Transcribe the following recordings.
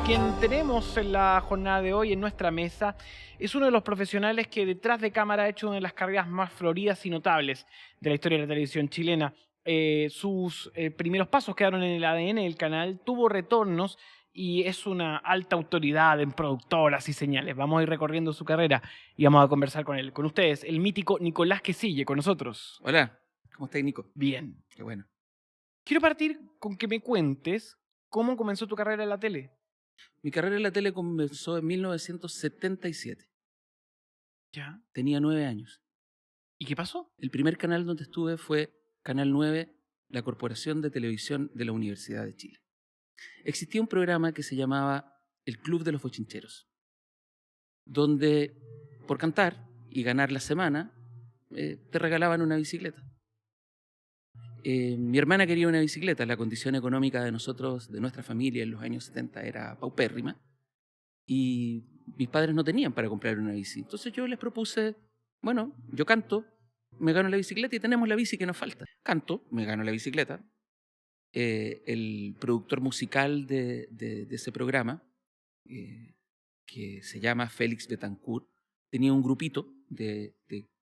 Quien tenemos en la jornada de hoy en nuestra mesa es uno de los profesionales que detrás de cámara ha hecho una de las carreras más floridas y notables de la historia de la televisión chilena. Sus primeros pasos quedaron en el ADN del canal, tuvo retornos y es una alta autoridad en productoras y señales. Vamos a ir recorriendo su carrera y vamos a conversar con él. Con ustedes, el mítico Nicolás Quesille, con nosotros. Hola, ¿cómo estás, Nico? Bien. Qué bueno. Quiero partir con que me cuentes cómo comenzó tu carrera en la tele. Mi carrera en la tele comenzó en 1977. ¿Ya? Tenía 9 años. ¿Y qué pasó? El primer canal donde estuve fue Canal 9, la Corporación de Televisión de la Universidad de Chile. Existía un programa que se llamaba El Club de los Bochincheros, donde por cantar y ganar la semana te regalaban una bicicleta. Mi hermana quería una bicicleta. La condición económica de nosotros, de nuestra familia en los años 70 era paupérrima y mis padres no tenían para comprar una bici. Entonces yo les propuse, bueno, yo canto, me gano la bicicleta y tenemos la bici que nos falta. Canto, me gano la bicicleta. El productor musical de ese programa, que se llama Félix Betancourt, tenía un grupito de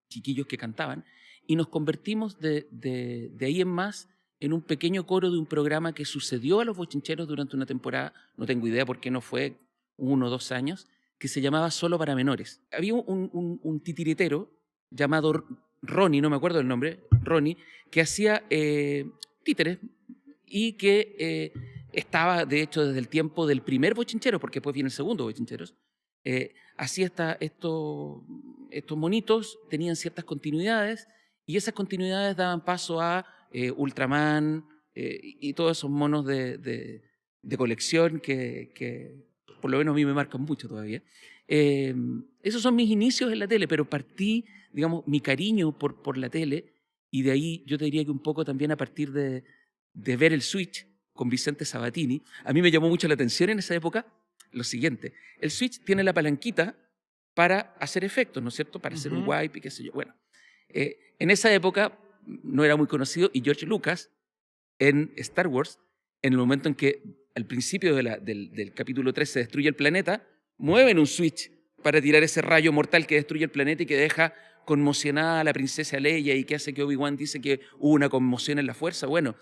chiquillos que cantaban y nos convertimos de ahí en más en un pequeño coro de un programa que sucedió a los Bochincheros durante una temporada, no tengo idea por qué no fue 1 o 2 años, que se llamaba Solo para Menores. Había un titiritero llamado Ronnie, no me acuerdo el nombre, Ronnie, que hacía títeres y que estaba, de hecho, desde el tiempo del primer Bochinchero, porque después viene el segundo Bochincheros. Así estos monitos tenían ciertas continuidades y esas continuidades daban paso a Ultraman y todos esos monos de colección que por lo menos a mí me marcan mucho todavía. Esos son mis inicios en la tele, pero partí, digamos, mi cariño por la tele y de ahí yo te diría que un poco también a partir de ver el Switch con Vicente Sabatini. A mí me llamó mucho la atención en esa época lo siguiente. El Switch tiene la palanquita para hacer efectos, ¿no es cierto? Para hacer un wipe y qué sé yo. Bueno, en esa época no era muy conocido y George Lucas en Star Wars, en el momento en que al principio del capítulo 3 se destruye el planeta, mueven un Switch para tirar ese rayo mortal que destruye el planeta y que deja conmocionada a la princesa Leia y que hace que Obi-Wan dice que hubo una conmoción en la fuerza. Bueno,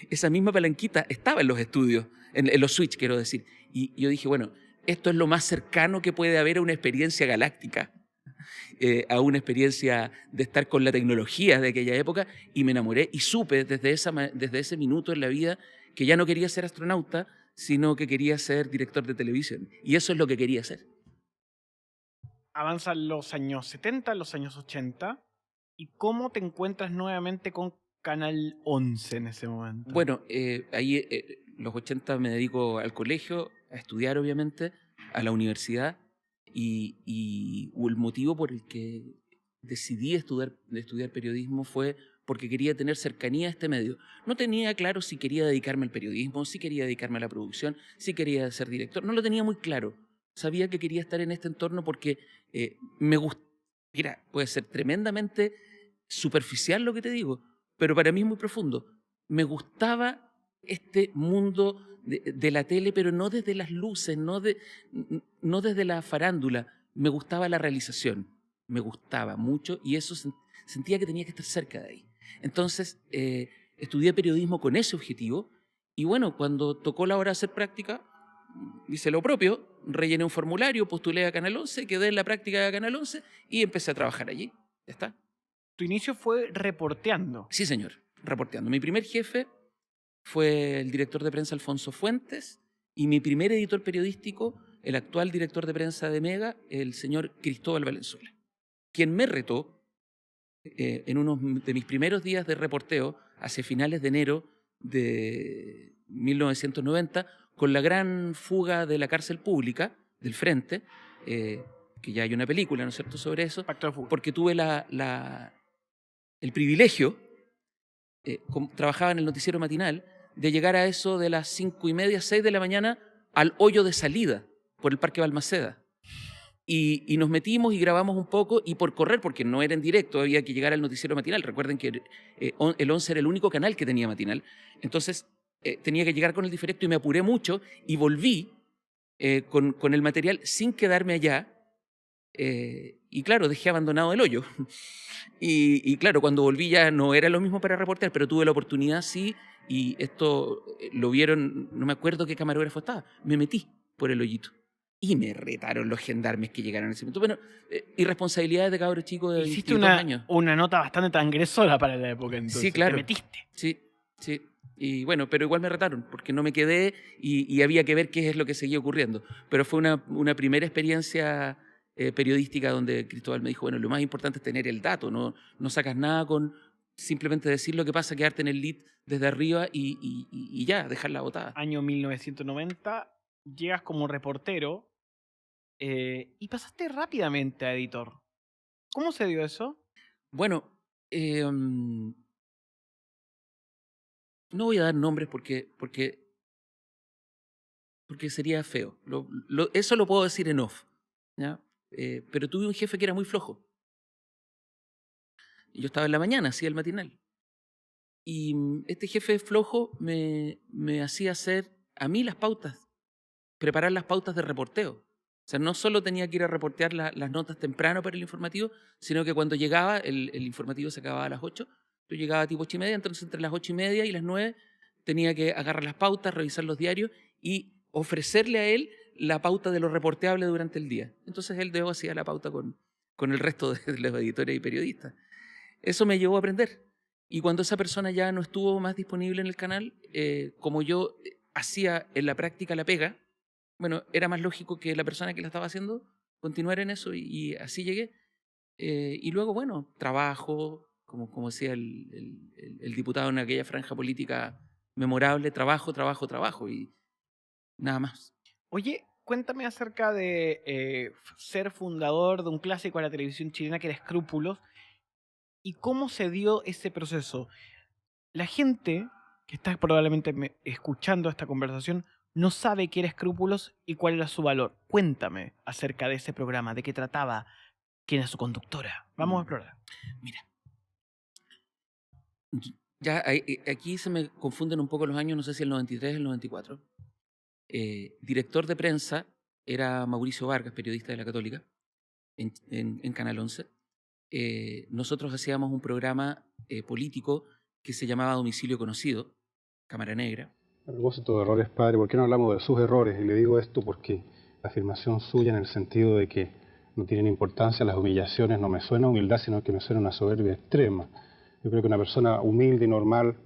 esa misma palanquita estaba en los estudios, en los Switch, quiero decir. Y yo dije, bueno, esto es lo más cercano que puede haber a una experiencia galáctica, a una experiencia de estar con la tecnología de aquella época, y me enamoré y supe desde ese minuto en la vida que ya no quería ser astronauta, sino que quería ser director de televisión. Y eso es lo que quería hacer. Avanzan los años 70, los años 80. ¿Y cómo te encuentras nuevamente con Canal 11 en ese momento? Bueno, ahí los 80 me dedico al colegio, a estudiar obviamente, a la universidad y el motivo por el que decidí estudiar periodismo fue porque quería tener cercanía a este medio. No tenía claro si quería dedicarme al periodismo, si quería dedicarme a la producción, si quería ser director, no lo tenía muy claro. Sabía que quería estar en este entorno porque me gusta. Mira, puede ser tremendamente superficial lo que te digo, pero para mí es muy profundo. Me gustaba este mundo de la tele, pero no desde las luces, no desde la farándula. Me gustaba la realización, me gustaba mucho y eso sentía que tenía que estar cerca de ahí. Entonces, estudié periodismo con ese objetivo y bueno, cuando tocó la hora de hacer práctica, hice lo propio, rellené un formulario, postulé a Canal 11, quedé en la práctica de Canal 11 y empecé a trabajar allí. Ya está. Tu inicio fue reporteando. Sí, señor, reporteando. Mi primer jefe fue el director de prensa Alfonso Fuentes y mi primer editor periodístico, el actual director de prensa de Mega, el señor Cristóbal Valenzuela, quien me retó en uno de mis primeros días de reporteo, hacia finales de enero de 1990, con la gran fuga de la cárcel pública del Frente, que ya hay una película, ¿no es cierto?, sobre eso, Pacto de Fuga. porque tuve el privilegio, trabajaba en el noticiero matinal, de llegar a eso de las 5:30, 6 de la mañana al hoyo de salida por el Parque Balmaceda. Y nos metimos y grabamos un poco, y por correr, porque no era en directo, había que llegar al noticiero matinal. Recuerden que el 11 era el único canal que tenía matinal. Entonces tenía que llegar con el diferecto y me apuré mucho y volví con el material sin quedarme allá. Y claro, dejé abandonado el hoyo. Y claro, cuando volví ya no era lo mismo para reportear, pero tuve la oportunidad, sí, y esto lo vieron, no me acuerdo qué camarógrafo estaba, me metí por el hoyito. Y me retaron los gendarmes que llegaron en ese momento. Bueno, irresponsabilidades de cabros chicos de Hiciste 22 años. una nota bastante transgresora para la época, entonces. Sí, claro. Te metiste. Sí, sí. Y bueno, pero igual me retaron, porque no me quedé y había que ver qué es lo que seguía ocurriendo. Pero fue una primera experiencia periodística donde Cristóbal me dijo, bueno, lo más importante es tener el dato, no sacas nada con simplemente decir lo que pasa, quedarte en el lead desde arriba y ya, dejarla botada. Año 1990, llegas como reportero y pasaste rápidamente a editor. ¿Cómo se dio eso? Bueno, no voy a dar nombres porque sería feo. Eso lo puedo decir en off, ¿ya? Pero tuve un jefe que era muy flojo. Y yo estaba en la mañana, hacía el matinal. Y este jefe flojo me hacía hacer a mí las pautas, preparar las pautas de reporteo. O sea, no solo tenía que ir a reportear las notas temprano para el informativo, sino que cuando llegaba, el informativo se acababa a las 8, yo llegaba tipo 8:30, entonces entre las 8:30 y las 9 tenía que agarrar las pautas, revisar los diarios y ofrecerle a él la pauta de lo reporteable durante el día. Entonces él de nuevo hacía la pauta con el resto de los editores y periodistas. Eso me llevó a aprender. Y cuando esa persona ya no estuvo más disponible en el canal, como yo hacía en la práctica la pega, bueno, era más lógico que la persona que la estaba haciendo continuara en eso y así llegué. Y luego, bueno, trabajo, como decía el diputado en aquella franja política memorable, trabajo y nada más. Oye, cuéntame acerca de ser fundador de un clásico de la televisión chilena que era Escrúpulos y cómo se dio ese proceso. La gente que está probablemente escuchando esta conversación no sabe qué era Escrúpulos y cuál era su valor. Cuéntame acerca de ese programa, de qué trataba, quién es su conductora. Vamos a explorar. Mira, ya aquí se me confunden un poco los años, no sé si el 93 o el 94. Director de prensa era Mauricio Vargas, periodista de la Católica, en Canal 11. Nosotros hacíamos un programa político que se llamaba Domicilio Conocido, Cámara Negra. A propósito de errores, padre, ¿por qué no hablamos de sus errores? Y le digo esto porque la afirmación suya en el sentido de que no tienen importancia las humillaciones no me suena a humildad, sino que me suena a una soberbia extrema. Yo creo que una persona humilde y normal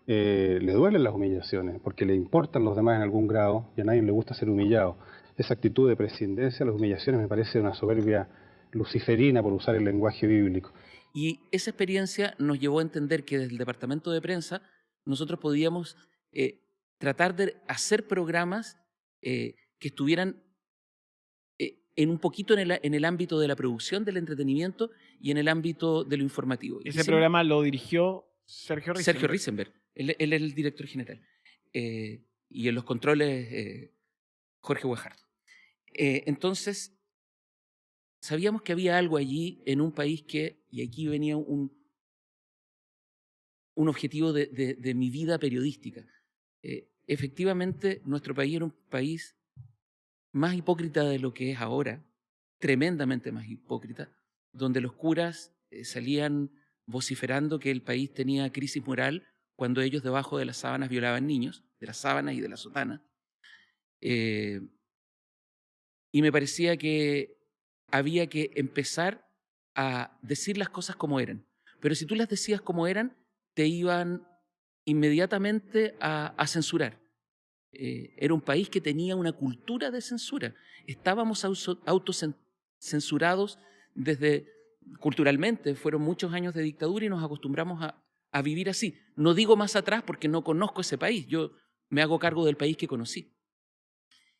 le duelen las humillaciones porque le importan los demás en algún grado y a nadie le gusta ser humillado. Esa actitud de prescindencia, las humillaciones, me parece una soberbia luciferina, por usar el lenguaje bíblico. Y esa experiencia nos llevó a entender que desde el departamento de prensa nosotros podíamos tratar de hacer programas que estuvieran en un poquito en el ámbito de la producción, del entretenimiento y en el ámbito de lo informativo. Ese programa lo dirigió Sergio Risenberg. Sergio Risenberg, él es el director general. Y en los controles, Jorge Guajardo. Entonces, sabíamos que había algo allí en un país que, y aquí venía un objetivo de mi vida periodística. Efectivamente, nuestro país era un país más hipócrita de lo que es ahora, tremendamente más hipócrita, donde los curas salían vociferando que el país tenía crisis moral cuando ellos debajo de las sábanas violaban niños, de las sábanas y de la sotana. Y me parecía que había que empezar a decir las cosas como eran. Pero si tú las decías como eran, te iban inmediatamente a censurar. Era un país que tenía una cultura de censura. Estábamos autocensurados culturalmente. Fueron muchos años de dictadura y nos acostumbramos a vivir así. No digo más atrás porque no conozco ese país. Yo me hago cargo del país que conocí.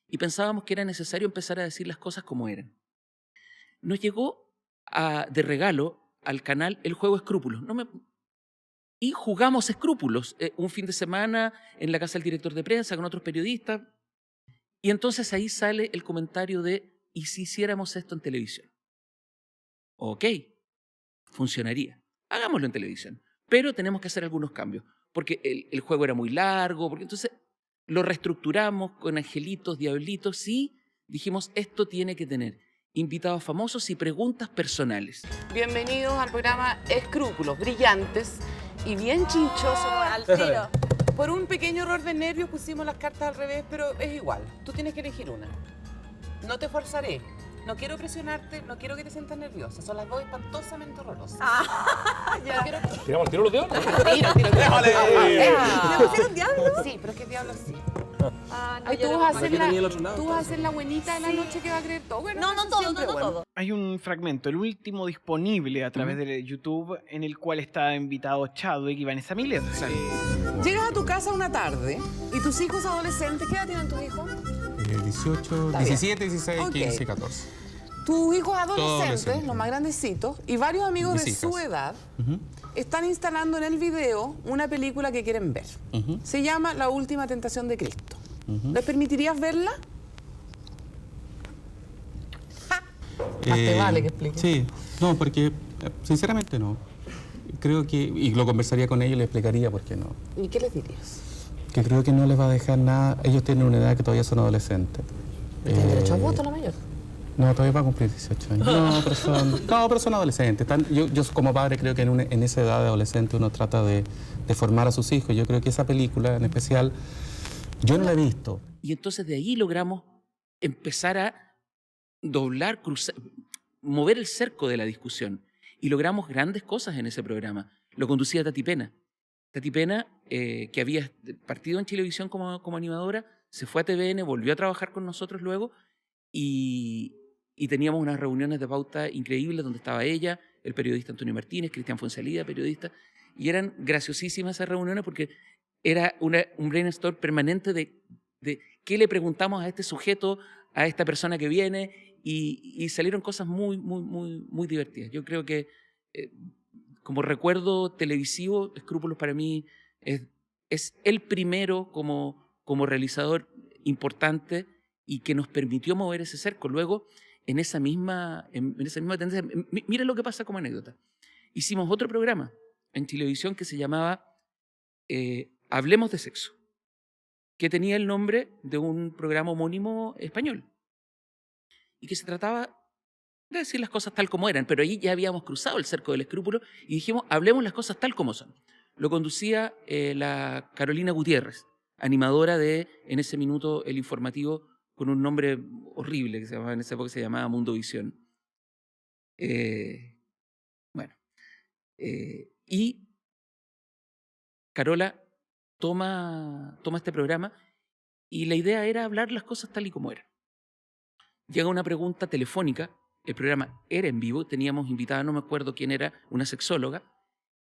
Y pensábamos que era necesario empezar a decir las cosas como eran. Nos llegó de regalo al canal el juego Escrúpulos. Y jugamos Escrúpulos un fin de semana en la casa del director de prensa con otros periodistas. Y entonces ahí sale el comentario de, ¿y si hiciéramos esto en televisión? Ok, funcionaría. Hagámoslo en televisión. Pero tenemos que hacer algunos cambios, porque el juego era muy largo, porque entonces lo reestructuramos con angelitos, diablitos, y dijimos, esto tiene que tener invitados famosos y preguntas personales. Bienvenidos al programa Escrúpulos, brillantes y bien chinchosos. Al tiro. Por un pequeño error de nervios pusimos las cartas al revés, pero es igual. Tú tienes que elegir una. No te forzaré. No quiero presionarte, no quiero que te sientas nerviosa. Son las dos espantosamente horrorosas. Ya. Quiero... ¿Tiramos el tiro los dedos? Tiro. ¿Le pusieron diablo? Sí, pero es que diablo sí. Ah, no, Ay, yo tú no- vas a ser que la, tenía el otro lado, tú vas a ser la buenita de la noche que va a creer todo. Bueno, No, eso no todo, siempre no bueno. todo. Hay un fragmento, el último disponible a través de YouTube, en el cual está invitado Chadwick y Vanessa Miller. Llegas a tu casa una tarde y tus hijos adolescentes, ¿qué edad tienen tus hijos? 18, Está bien. 17, 16, Ok. 15, 14. Tus hijos adolescentes, adolescentes. los más grandecitos, y varios amigos Mis de hijas. su edad, están instalando en el video una película que quieren ver. Se llama La Última Tentación de Cristo. ¿Les permitirías verla? Más te vale que expliques. Sí, no, porque sinceramente no. Creo que, y lo conversaría con ellos y les explicaría por qué no. ¿Y qué les dirías? Que creo que no les va a dejar nada. Ellos tienen una edad que todavía son adolescentes. ¿Tienen derecho a voto la mayor? No, todavía va a cumplir 18 años. No, pero son adolescentes. Yo como padre creo que en esa edad de adolescente uno trata de formar a sus hijos. Yo creo que esa película en especial, yo no la he visto. Y entonces de ahí logramos empezar a doblar, cruzar, mover el cerco de la discusión. Y logramos grandes cosas en ese programa. Lo conducía Tati Pena. Tati Pena, que había partido en Chilevisión como animadora, se fue a TVN, volvió a trabajar con nosotros luego y teníamos unas reuniones de pauta increíbles donde estaba ella, el periodista Antonio Martínez, Cristian Fuenzalida, periodista, y eran graciosísimas esas reuniones porque era un brainstorm permanente de qué le preguntamos a este sujeto, a esta persona que viene, y salieron cosas muy, muy, muy, muy divertidas. Yo creo que como recuerdo televisivo, Escrúpulos para mí es el primero como realizador importante y que nos permitió mover ese cerco. Luego, en esa misma tendencia, mira lo que pasa como anécdota. Hicimos otro programa en Chilevisión que se llamaba Hablemos de Sexo, que tenía el nombre de un programa homónimo español y que se trataba de decir las cosas tal como eran, pero ahí ya habíamos cruzado el cerco del escrúpulo y dijimos, hablemos las cosas tal como son. Lo conducía la Carolina Gutiérrez, animadora de, en ese minuto, el informativo con un nombre horrible que se llamaba, en esa época se llamaba Mundovisión. Y Carola toma este programa y la idea era hablar las cosas tal y como eran. Llega una pregunta telefónica, el programa era en vivo, teníamos invitada, no me acuerdo quién era, una sexóloga,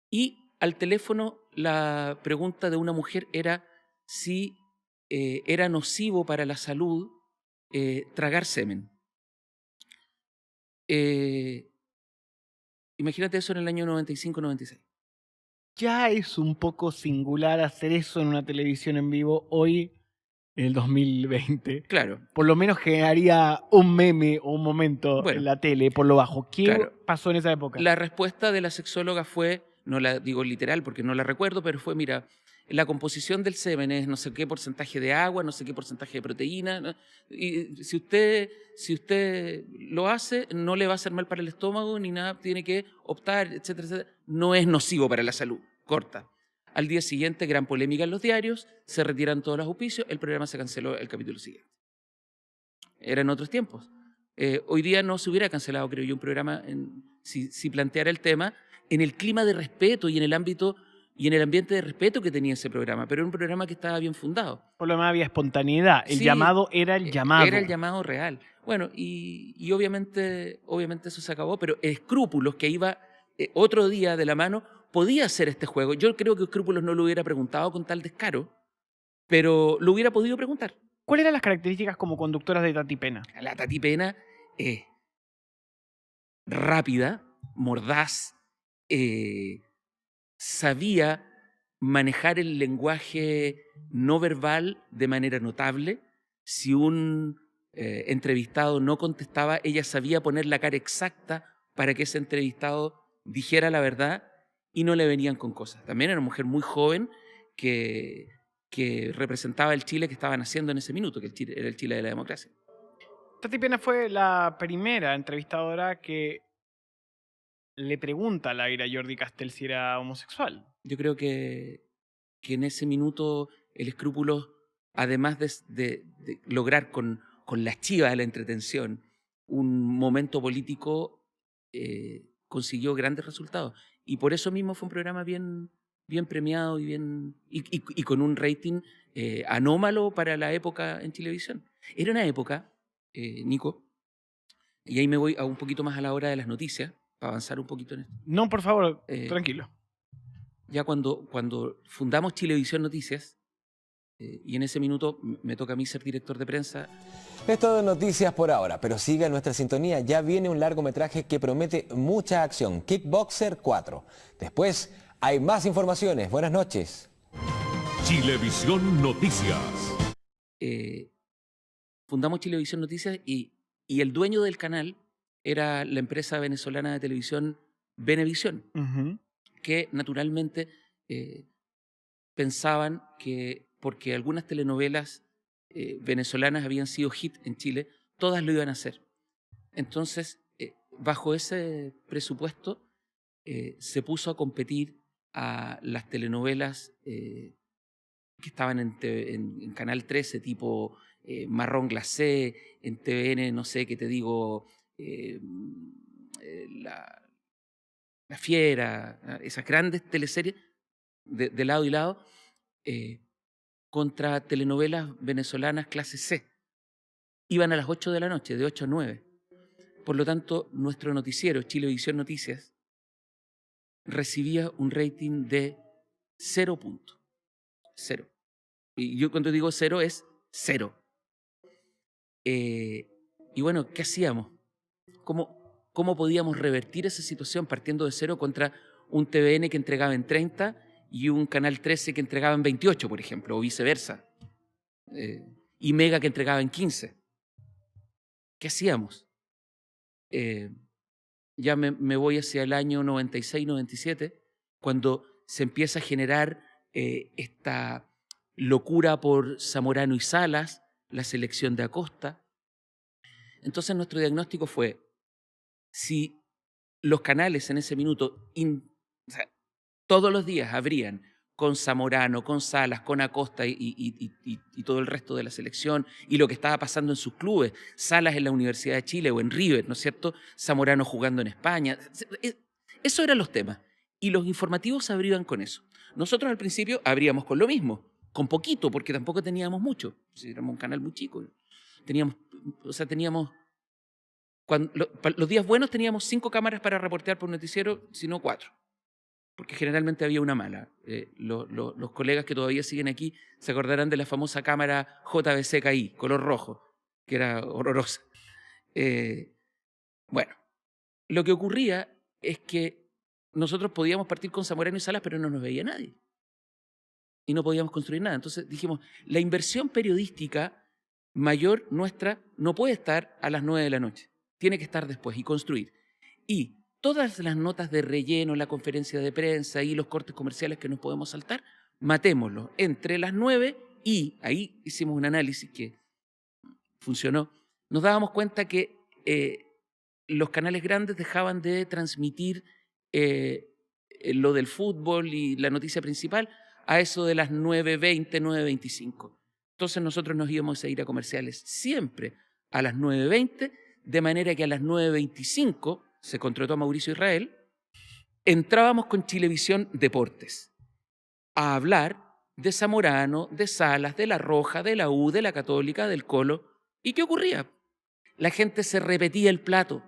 y al teléfono la pregunta de una mujer era si era nocivo para la salud tragar semen. Imagínate eso en el año 95-96. Ya es un poco singular hacer eso en una televisión en vivo hoy, en el 2020. Claro. Por lo menos generaría un meme o un momento Bueno, en la tele, por lo bajo. ¿Qué claro. pasó en esa época? La respuesta de la sexóloga fue, no la digo literal porque no la recuerdo, pero fue, mira, la composición del semen es no sé qué porcentaje de agua, no sé qué porcentaje de proteína, ¿no? Y si usted lo hace, no le va a hacer mal para el estómago ni nada, tiene que optar, etcétera, etcétera. No es nocivo para la salud, corta. Al día siguiente, gran polémica en los diarios, se retiran todos los auspicios, el programa se canceló el capítulo siguiente. Eran otros tiempos. Hoy día no se hubiera cancelado, creo yo, un programa si planteara el tema en el clima de respeto y en el ámbito y en el ambiente de respeto que tenía ese programa, pero era un programa que estaba bien fundado. Por lo menos había espontaneidad. El Sí, llamado era el llamado. Era el llamado real. Bueno, y obviamente eso se acabó, pero Escrúpulos, que iba otro día de la mano, podía hacer este juego. Yo creo que Escrúpulos no lo hubiera preguntado con tal descaro, pero lo hubiera podido preguntar. ¿Cuáles eran las características como conductoras de Tati Pena? La Tati Pena es rápida, mordaz, sabía manejar el lenguaje no verbal de manera notable. Si un entrevistado no contestaba, ella sabía poner la cara exacta para que ese entrevistado dijera la verdad y no le venían con cosas. También era una mujer muy joven que representaba el Chile que estaban haciendo en ese minuto, que era el Chile de la democracia. Tati Pena fue la primera entrevistadora que le pregunta al aire a Jordi Castell si era homosexual. Yo creo que en ese minuto el escrúpulo, además de lograr con la chiva de la entretención un momento político, consiguió grandes resultados. Y por eso mismo fue un programa bien premiado y con un rating anómalo para la época en televisión. Era una época, Nico, y ahí me voy a un poquito más a la hora de las noticias, para avanzar un poquito en esto. No, por favor, tranquilo. Ya cuando fundamos Chilevisión Noticias, y en ese minuto me toca a mí ser director de prensa. Es todo noticias por ahora, pero siga en nuestra sintonía. Ya viene un largometraje que promete mucha acción, Kickboxer 4. Después hay más informaciones. Buenas noches. Chilevisión Noticias. Fundamos Chilevisión Noticias y el dueño del canal era la empresa venezolana de televisión Venevisión, que naturalmente pensaban que porque algunas telenovelas venezolanas habían sido hit en Chile, todas lo iban a hacer. Entonces, bajo ese presupuesto, se puso a competir a las telenovelas que estaban en Canal 13, tipo Marrón Glacé, en TVN, no sé qué te digo, La Fiera, esas grandes teleseries de lado y lado, contra telenovelas venezolanas clase C. Iban a las 8 de la noche, de 8 a 9. Por lo tanto, nuestro noticiero, Chilevisión Noticias, recibía un rating de 0 puntos. 0. Y yo cuando digo 0 es 0. Y bueno, ¿qué hacíamos? ¿Cómo podíamos revertir esa situación partiendo de 0 contra un TVN que entregaba en 30 y un Canal 13 que entregaba en 28, por ejemplo, o viceversa? Y Mega que entregaba en 15. ¿Qué hacíamos? Ya me voy hacia el año 96-97, cuando se empieza a generar esta locura por Zamorano y Salas, la selección de Acosta. Entonces nuestro diagnóstico fue, si los canales en ese minuto, o sea, todos los días habrían con Zamorano, con Salas, con Acosta y todo el resto de la selección, y lo que estaba pasando en sus clubes, Salas en la Universidad de Chile o en River, ¿no es cierto? Zamorano jugando en España. Eso eran los temas. Y los informativos abrían con eso. Nosotros al principio abríamos con lo mismo, con poquito, porque tampoco teníamos mucho. Éramos un canal muy chico. Los días buenos teníamos 5 cámaras para reportear por noticiero, sino 4. Porque generalmente había una mala. Los colegas que todavía siguen aquí se acordarán de la famosa cámara JVC-KI, color rojo, que era horrorosa. Bueno, lo que ocurría es que nosotros podíamos partir con Zamorano y Salas, pero no nos veía nadie. Y no podíamos construir nada. Entonces dijimos, la inversión periodística mayor nuestra no puede estar a las 9 de la noche. Tiene que estar después y construir. Y todas las notas de relleno, la conferencia de prensa y los cortes comerciales que nos podemos saltar, matémoslos entre las 9 y, ahí hicimos un análisis que funcionó, nos dábamos cuenta que los canales grandes dejaban de transmitir lo del fútbol y la noticia principal a eso de las 9:20, 9:25. Entonces nosotros nos íbamos a ir a comerciales siempre a las 9:20, de manera que a las 9:25 se contrató a Mauricio Israel, entrábamos con Chilevisión Deportes a hablar de Zamorano, de Salas, de La Roja, de la U, de la Católica, del Colo. ¿Y qué ocurría? La gente se repetía el plato.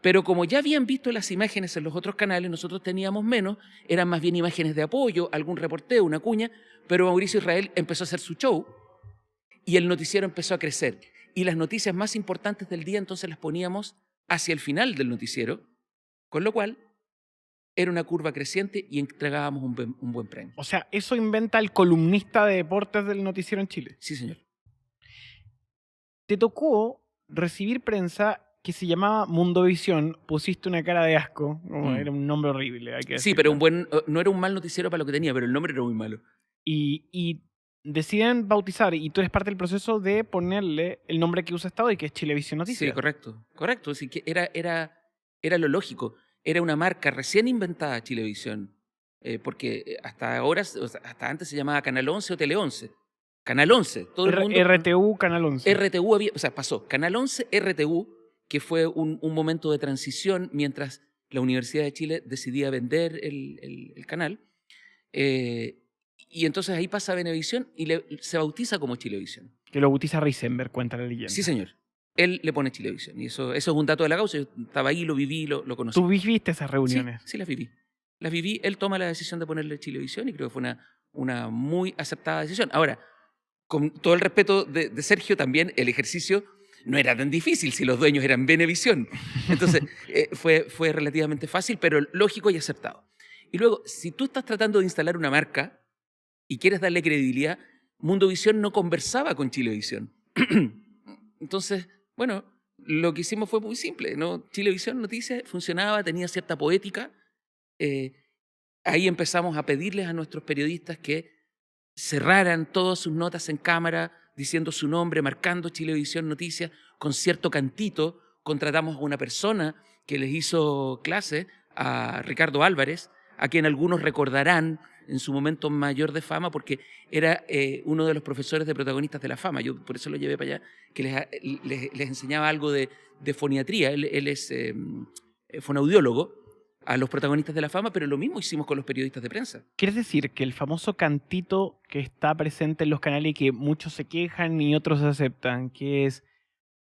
Pero como ya habían visto las imágenes en los otros canales, nosotros teníamos menos, eran más bien imágenes de apoyo, algún reporteo, una cuña, pero Mauricio Israel empezó a hacer su show y el noticiero empezó a crecer. Y las noticias más importantes del día entonces las poníamos hacia el final del noticiero, con lo cual era una curva creciente y entregábamos un buen premio. O sea, eso inventa el columnista de deportes del noticiero en Chile. Sí, señor. Te tocó recibir prensa que se llamaba Mundovisión, pusiste una cara de asco, como era un nombre horrible, hay que Sí, decirlo. pero no era un mal noticiero para lo que tenía, pero el nombre era muy malo. Y deciden bautizar, y tú eres parte del proceso de ponerle el nombre que usa Estado y que es Chilevisión Noticias. Sí, correcto. Así que era lo lógico. Era una marca recién inventada, Chilevisión, porque hasta ahora, o sea, hasta antes se llamaba Canal 11 o Tele 11. Canal 11, todo el mundo... RTU, Canal 11. RTU había, o sea, pasó Canal 11, RTU, que fue un momento de transición mientras la Universidad de Chile decidía vender el canal. Y entonces ahí pasa a Venevisión y se bautiza como Chilevisión. Que lo bautiza Reisenberg, cuenta la leyenda. Sí, señor. Él le pone Chilevisión. Y eso es un dato de la causa. Yo estaba ahí, lo viví, lo conocí. ¿Tú viviste esas reuniones? Sí, las viví. Las viví. Él toma la decisión de ponerle Chilevisión y creo que fue una muy acertada decisión. Ahora, con todo el respeto de Sergio, también el ejercicio no era tan difícil si los dueños eran Venevisión. Entonces, fue relativamente fácil, pero lógico y acertado. Y luego, si tú estás tratando de instalar una marca y quieres darle credibilidad, Mundovisión no conversaba con Chilevisión. Entonces, bueno, lo que hicimos fue muy simple, ¿no? Chilevisión Noticias funcionaba, tenía cierta poética. Ahí empezamos a pedirles a nuestros periodistas que cerraran todas sus notas en cámara, diciendo su nombre, marcando Chilevisión Noticias, con cierto cantito. Contratamos a una persona que les hizo clase, a Ricardo Álvarez, a quien algunos recordarán en su momento mayor de fama, porque era uno de los profesores de Protagonistas de la Fama. Yo por eso lo llevé para allá, que les enseñaba algo de foniatría. Él es fonaudiólogo a los Protagonistas de la Fama, pero lo mismo hicimos con los periodistas de prensa. ¿Quieres decir que el famoso cantito que está presente en los canales y que muchos se quejan y otros aceptan, que es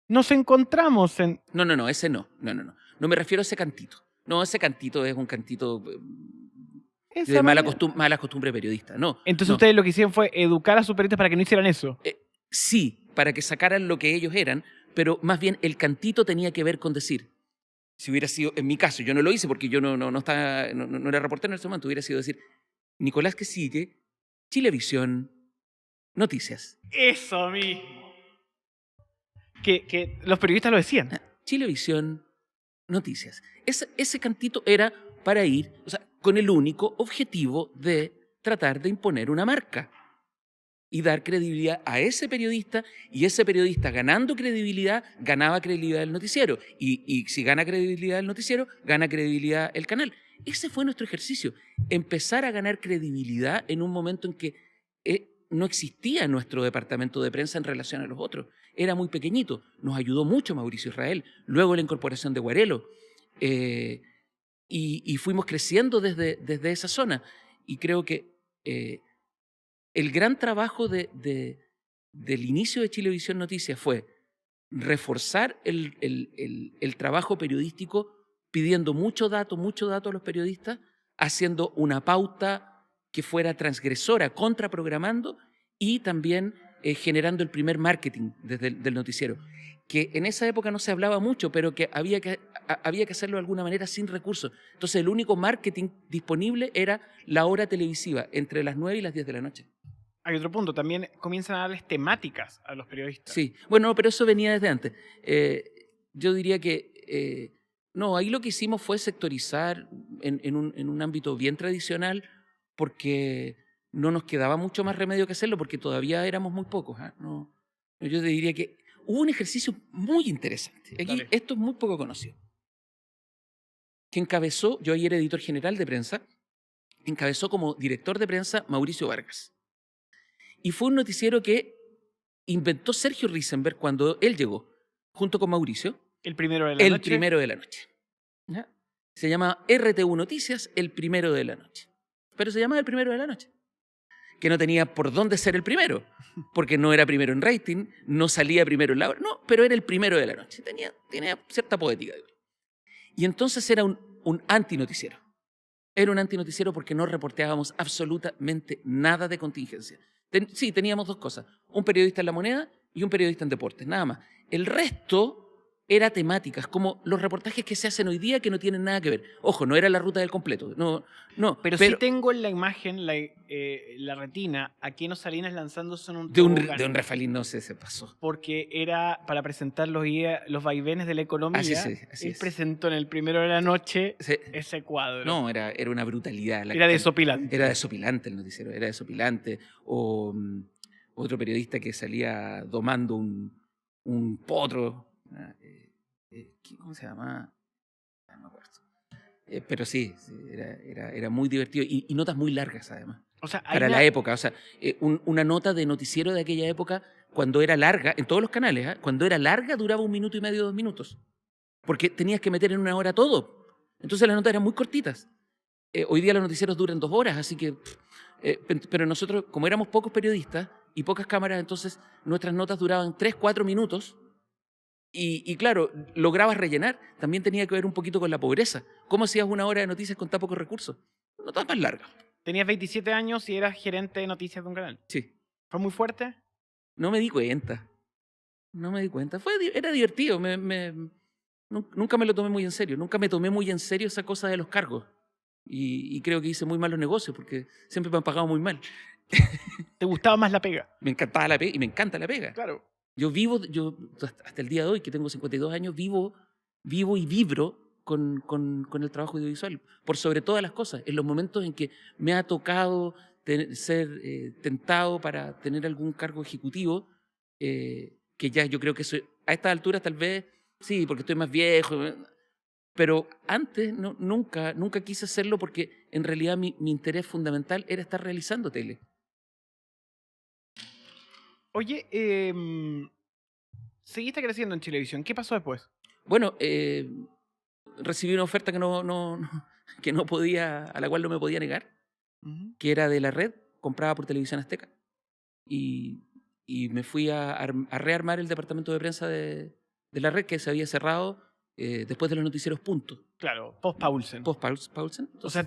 nos encontramos en... No, ese no. No me refiero a ese cantito. No, ese cantito es un cantito de mala costumbre periodista. No. Entonces no. ustedes lo que hicieron fue educar a sus periodistas para que no hicieran eso. Sí, para que sacaran lo que ellos eran, pero más bien el cantito tenía que ver con decir, si hubiera sido, en mi caso, yo no lo hice porque yo no era reportero en ese momento, hubiera sido decir, Nicolás que sigue, Chilevisión, Noticias. Eso mismo. Que los periodistas lo decían. Chilevisión, Noticias. Ese cantito era para ir, o sea, con el único objetivo de tratar de imponer una marca y dar credibilidad a ese periodista, y ese periodista ganando credibilidad, ganaba credibilidad del noticiero, y si gana credibilidad el noticiero, gana credibilidad el canal. Ese fue nuestro ejercicio, empezar a ganar credibilidad en un momento en que no existía nuestro departamento de prensa en relación a los otros, era muy pequeñito, nos ayudó mucho Mauricio Israel, luego la incorporación de Guarelo, y fuimos creciendo desde esa zona, y creo que el gran trabajo del inicio de Chilevisión Noticias fue reforzar el trabajo periodístico, pidiendo mucho dato a los periodistas, haciendo una pauta que fuera transgresora, contraprogramando, y también generando el primer marketing del noticiero, que en esa época no se hablaba mucho, pero que había que hacerlo de alguna manera sin recursos. Entonces el único marketing disponible era la hora televisiva, entre las 9 y las 10 de la noche. Hay otro punto, también comienzan a darles temáticas a los periodistas. Sí, bueno, pero eso venía desde antes. Yo diría que no, ahí lo que hicimos fue sectorizar en un ámbito bien tradicional, porque no nos quedaba mucho más remedio que hacerlo, porque todavía éramos muy pocos. No, yo te diría que hubo un ejercicio muy interesante. Aquí, esto es muy poco conocido. Que encabezó, yo ahí era editor general de prensa, encabezó como director de prensa Mauricio Vargas. Y fue un noticiero que inventó Sergio Risenberg cuando él llegó, junto con Mauricio. El primero de la noche. El primero de la noche. ¿Ya? Se llama RTU Noticias, el primero de la noche. Pero se llama el primero de la noche. Que no tenía por dónde ser el primero, porque no era primero en rating, no salía primero en la hora, no, pero era el primero de la noche. Tenía cierta poética. Y entonces era un antinoticiero. Era un antinoticiero porque no reporteábamos absolutamente nada de contingencia. Sí, teníamos dos cosas, un periodista en La Moneda y un periodista en deportes, nada más. El resto era temáticas, como los reportajes que se hacen hoy día que no tienen nada que ver. Ojo, no era la ruta del completo, no. Pero sí tengo en la imagen, la retina, a Keno Salinas lanzándose en un de un tobogán, Rafalín no sé, se pasó. porque era para presentar los vaivenes de la economía. Así Él es. presentó en el primero de la noche Sí. ese cuadro. No, era una brutalidad. Era desopilante. Era desopilante el noticiero, era desopilante. O otro periodista que salía domando un potro. ¿Cómo se llama? No me acuerdo. Pero sí, era muy divertido. Y notas muy largas, además. O sea, Para la época. O sea, una nota de noticiero de aquella época, cuando era larga, en todos los canales, cuando era larga duraba 1 minuto y medio, 2 minutos. Porque tenías que meter en 1 hora todo. Entonces las notas eran muy cortitas. Hoy día los noticieros duran 2 horas, así que... pero nosotros, como éramos pocos periodistas y pocas cámaras, entonces nuestras notas duraban 3, 4 minutos. Y claro, lograbas rellenar. También tenía que ver un poquito con la pobreza. ¿Cómo hacías 1 hora de noticias con tan pocos recursos? Notas más largas. Tenías 27 años y eras gerente de noticias de un canal. Sí. ¿Fue muy fuerte? No me di cuenta. Era divertido. Nunca me lo tomé muy en serio. Nunca me tomé muy en serio esa cosa de los cargos. Y creo que hice muy mal los negocios porque siempre me han pagado muy mal. ¿Te gustaba más la pega? Me encantaba la pega y me encanta la pega. Claro. Yo hasta el día de hoy, que tengo 52 años, vivo y vibro con el trabajo audiovisual. Por sobre todas las cosas. En los momentos en que me ha tocado ser tentado para tener algún cargo ejecutivo, que ya yo creo que a estas alturas tal vez, sí, porque estoy más viejo, pero antes nunca quise hacerlo porque en realidad mi interés fundamental era estar realizando tele. Oye, seguiste creciendo en Chilevisión. ¿Qué pasó después? Bueno, recibí una oferta que a la cual no me podía negar, que era de la red, comprada por Televisión Azteca. Y me fui a rearmar el departamento de prensa de la red, que se había cerrado después de los noticieros Punto. Claro, post-Paulsen. Post-Paulsen. O sea,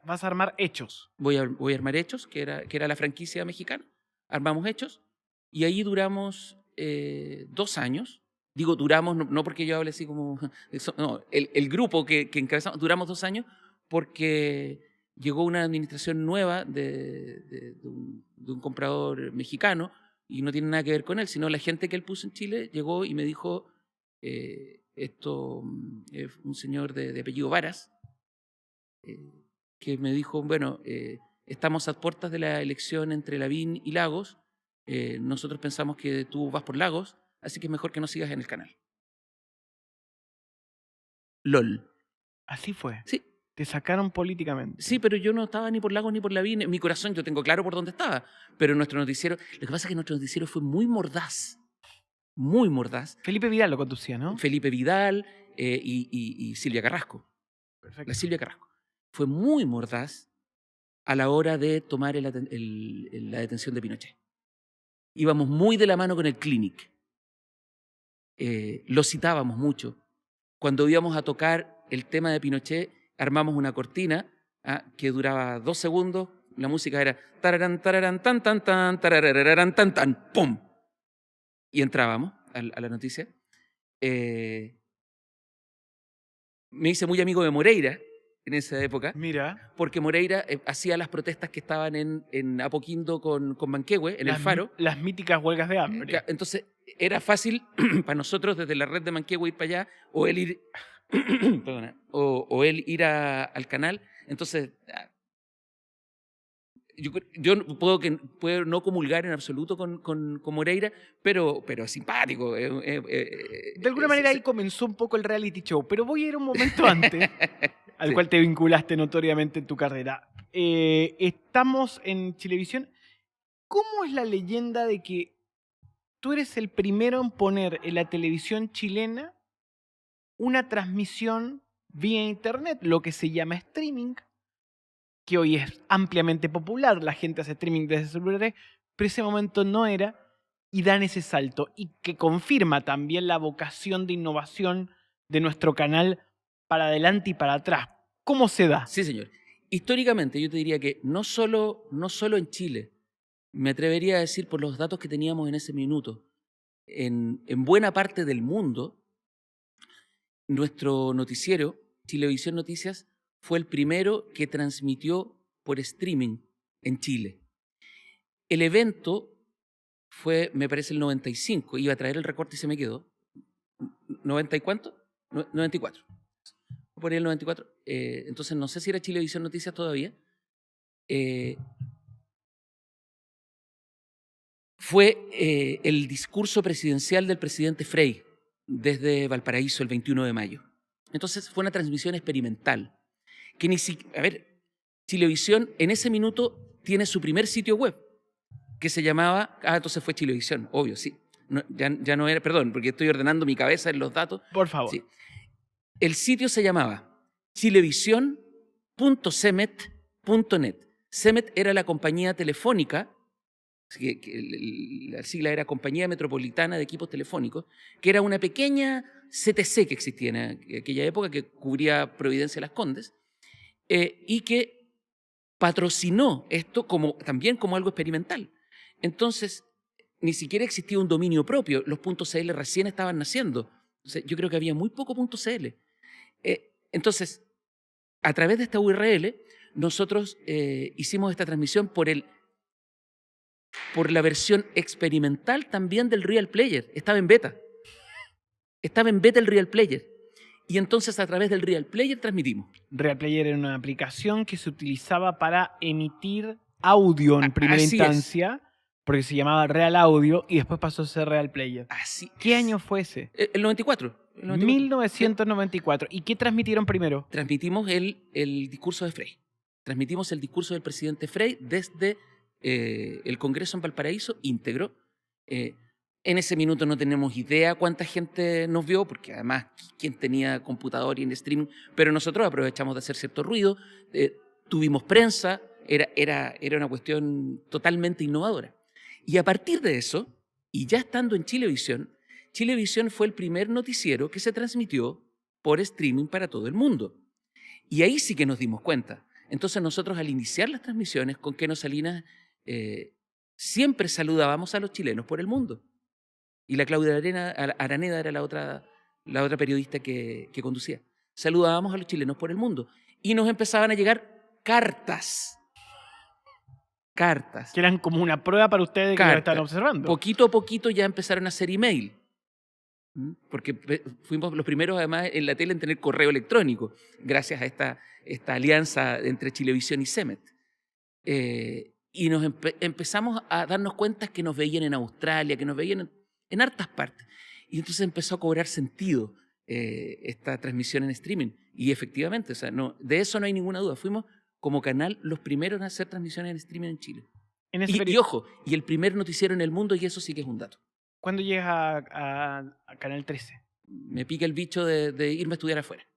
vas a armar Hechos. Voy a armar Hechos, que era la franquicia mexicana. Armamos Hechos. Y ahí duramos 2 años. Digo, duramos, no porque yo hable así como... No, el grupo que encabezamos, duramos 2 años porque llegó una administración nueva de un comprador mexicano y no tiene nada que ver con él, sino la gente que él puso en Chile llegó y me dijo, un señor de apellido Varas, que me dijo, bueno, estamos a puertas de la elección entre Lavín y Lagos, nosotros pensamos que tú vas por Lagos, así que es mejor que no sigas en el canal. LOL. Así fue. Sí. Te sacaron políticamente. Sí, pero yo no estaba ni por Lagos ni por Lavín. En mi corazón yo tengo claro por dónde estaba. Pero nuestro noticiero... Lo que pasa es que nuestro noticiero fue muy mordaz. Muy mordaz. Felipe Vidal lo conducía, ¿no? Felipe Vidal y Silvia Carrasco. Perfecto. La Silvia Carrasco. Fue muy mordaz a la hora de tomar la detención de Pinochet. Íbamos muy de la mano con el Clinic. Lo citábamos mucho. Cuando íbamos a tocar el tema de Pinochet, armamos una cortina que duraba 2 segundos. La música era tararán, tararán, tan, tan, tan, tarararán, tan, tan, ¡pum! Y entrábamos a la noticia. Me hice muy amigo de Moreira en esa época. Mira. Porque Moreira hacía las protestas que estaban en Apoquindo con Manquehue, en el Faro. Las míticas huelgas de hambre. Entonces, era fácil para nosotros desde la red de Manquehue ir para allá, o él ir, perdona, o él ir al canal. Entonces, yo puedo no comulgar en absoluto con Moreira, pero es simpático. De alguna manera ahí comenzó un poco el reality show, pero voy a ir un momento antes, al cual te vinculaste notoriamente en tu carrera. Estamos en Chilevisión. ¿Cómo es la leyenda de que tú eres el primero en poner en la televisión chilena una transmisión vía internet, lo que se llama streaming, que hoy es ampliamente popular, la gente hace streaming desde celulares, pero ese momento no era, y dan ese salto, y que confirma también la vocación de innovación de nuestro canal para adelante y para atrás? ¿Cómo se da? Sí, señor. Históricamente yo te diría que no solo en Chile, me atrevería a decir por los datos que teníamos en ese minuto, en buena parte del mundo, nuestro noticiero, Chilevisión Noticias, fue el primero que transmitió por streaming en Chile. El evento fue, me parece, el 95. Iba a traer el recorte y se me quedó. ¿90 y cuánto? 94. Por ahí el 94. Entonces no sé si era Chilevisión Noticias todavía. Fue el discurso presidencial del presidente Frei desde Valparaíso el 21 de mayo. Entonces fue una transmisión experimental. Que ni siquiera, a ver, Chilevisión en ese minuto tiene su primer sitio web, que se llamaba, entonces fue Chilevisión, obvio, sí. No, ya no era, perdón, porque estoy ordenando mi cabeza en los datos. Por favor. Sí. El sitio se llamaba chilevisión.cemet.net. Cemet era la compañía telefónica, la sigla era Compañía Metropolitana de Equipos Telefónicos, que era una pequeña CTC que existía en aquella época, que cubría Providencia Las Condes, y que patrocinó esto también como algo experimental. Entonces, ni siquiera existía un dominio propio, los .cl recién estaban naciendo. Entonces, yo creo que había muy poco .cl. Entonces, a través de esta URL, nosotros hicimos esta transmisión por la versión experimental también del Real Player. Estaba en beta. Estaba en beta el Real Player. Y entonces a través del Real Player transmitimos. Real Player era una aplicación que se utilizaba para emitir audio en primera Así instancia, porque se llamaba Real Audio y después pasó a ser Real Player. Así ¿Qué es. año fue ese? El 94. 1994. ¿Y qué transmitieron primero? Transmitimos el discurso de Frei. Transmitimos el discurso del presidente Frei desde el Congreso en Valparaíso, íntegro. En ese minuto no tenemos idea cuánta gente nos vio, porque además quién tenía computador y en streaming, pero nosotros aprovechamos de hacer cierto ruido, tuvimos prensa, era una cuestión totalmente innovadora. Y a partir de eso, y ya estando en Chilevisión, Chilevisión fue el primer noticiero que se transmitió por streaming para todo el mundo. Y ahí sí que nos dimos cuenta. Entonces nosotros al iniciar las transmisiones con Keno Salinas siempre saludábamos a los chilenos por el mundo. Y la Claudia Araneda era la otra periodista que conducía. Saludábamos a los chilenos por el mundo. Y nos empezaban a llegar cartas. Cartas. Que eran como una prueba para ustedes de que lo estaban observando. Poquito a poquito ya empezaron a hacer email. Porque fuimos los primeros, además, en la tele en tener correo electrónico, gracias a esta alianza entre Chilevisión y Cemet. Y nos empezamos a darnos cuenta que nos veían en Australia, que nos veían en hartas partes. Y entonces empezó a cobrar sentido esta transmisión en streaming. Y efectivamente, o sea, de eso no hay ninguna duda. Fuimos como canal los primeros en hacer transmisiones en streaming en Chile. Y ojo, y el primer noticiero en el mundo, y eso sí que es un dato. ¿Cuándo llegas a Canal 13? Me pica el bicho de irme a estudiar afuera.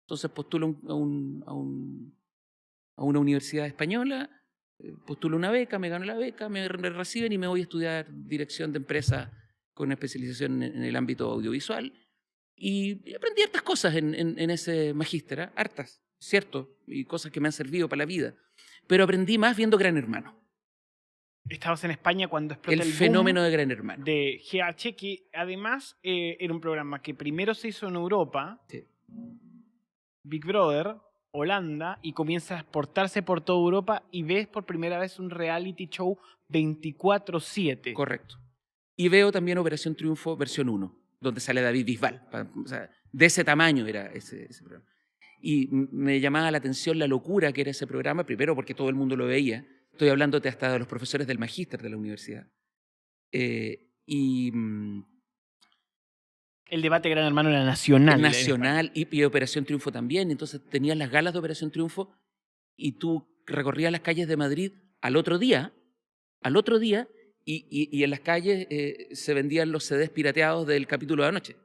Entonces postulo a una universidad española, postulo una beca, me gano la beca, me reciben y me voy a estudiar dirección de empresa con especialización en el ámbito audiovisual. Y aprendí hartas cosas en ese magíster, hartas, cierto, y cosas que me han servido para la vida. Pero aprendí más viendo Gran Hermano. Estabas en España cuando explotó el fenómeno boom de Gran Hermano. De GH, que además era un programa que primero se hizo en Europa, sí. Big Brother, Holanda, y comienza a exportarse por toda Europa y ves por primera vez un reality show 24/7. Correcto. Y veo también Operación Triunfo versión 1, donde sale David Bisbal. O sea, de ese tamaño era ese programa. Y me llamaba la atención la locura que era ese programa, primero porque todo el mundo lo veía. Estoy hablándote hasta de los profesores del magíster de la universidad. El debate Gran Hermano era nacional. Nacional y Operación Triunfo también. Entonces tenías las galas de Operación Triunfo y tú recorrías las calles de Madrid al otro día, y en las calles se vendían los CDs pirateados del capítulo de anoche.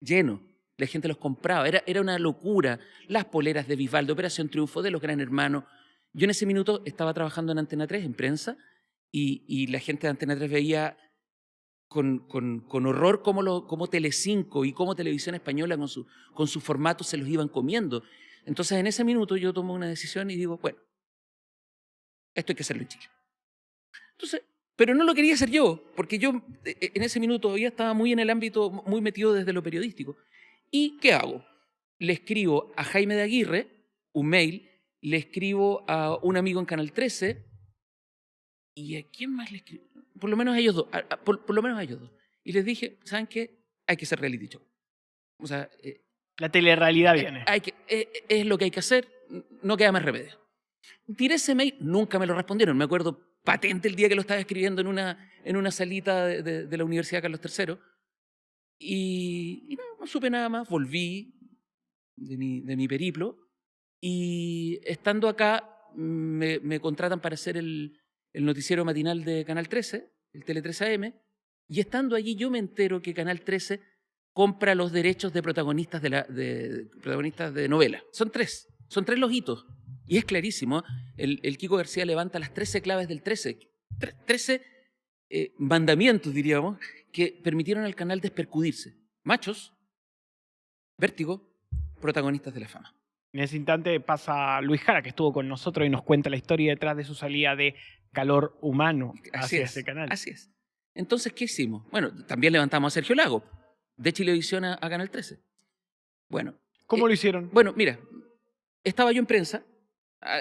Lleno. La gente los compraba. Era una locura. Las poleras de Bisbal, de Operación Triunfo, de los Gran Hermanos. Yo en ese minuto estaba trabajando en Antena 3, en prensa, y la gente de Antena 3 veía con horror cómo Telecinco y cómo Televisión Española con su formato se los iban comiendo. Entonces en ese minuto yo tomo una decisión y digo, bueno, esto hay que hacerlo en Chile. Entonces, pero no lo quería hacer yo, porque yo en ese minuto todavía estaba muy en el ámbito, muy metido desde lo periodístico. ¿Y qué hago? Le escribo a Jaime de Aguirre un mail, le escribo a un amigo en Canal 13, ¿y a quién más le escribo? Por lo menos a ellos dos, por lo menos a ellos dos. Y les dije, ¿saben qué? Hay que hacer reality show. O sea, La telerrealidad viene. es lo que hay que hacer, no queda más remedio. Tiré ese mail, nunca me lo respondieron. Me acuerdo patente el día que lo estaba escribiendo en una salita de la Universidad Carlos III. Y no supe nada más, volví de mi periplo. Y estando acá, me contratan para hacer el noticiero matinal de Canal 13, el Tele 13 AM. Y estando allí yo me entero que Canal 13 compra los derechos de protagonistas protagonistas de novela. Son tres los hitos. Y es clarísimo, el Kiko García levanta las 13 claves del 13. 13 mandamientos, diríamos, que permitieron al canal despercudirse. Machos, Vértigo, protagonistas de la fama. En ese instante pasa Luis Jara, que estuvo con nosotros y nos cuenta la historia detrás de su salida de Calor Humano hacia ese canal. Así es. Entonces, ¿qué hicimos? Bueno, también levantamos a Sergio Lago, de Chilevisión a Canal 13. Bueno. ¿Cómo lo hicieron? Bueno, mira, estaba yo en prensa,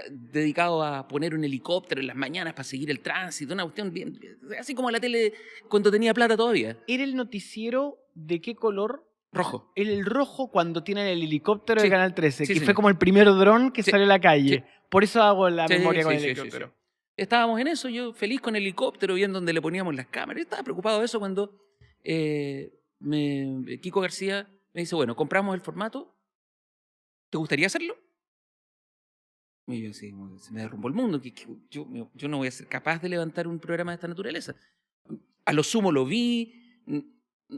dedicado a poner un helicóptero en las mañanas para seguir el tránsito, una cuestión bien, así como la tele cuando tenía plata todavía. ¿Era el noticiero de qué color? Rojo. El rojo cuando tienen el helicóptero Sí. de Canal 13, Sí, que señor. fue como el primer dron que Sí. salió a la calle. Sí. Por eso hago la Sí, memoria con sí, el sí, helicóptero. sí, sí. Estábamos en eso, yo feliz con el helicóptero, viendo donde le poníamos las cámaras. Yo estaba preocupado de eso cuando Kiko García me dice, bueno, compramos el formato, ¿te gustaría hacerlo? Y yo así, se me derrumbó el mundo, yo no voy a ser capaz de levantar un programa de esta naturaleza. A lo sumo lo vi,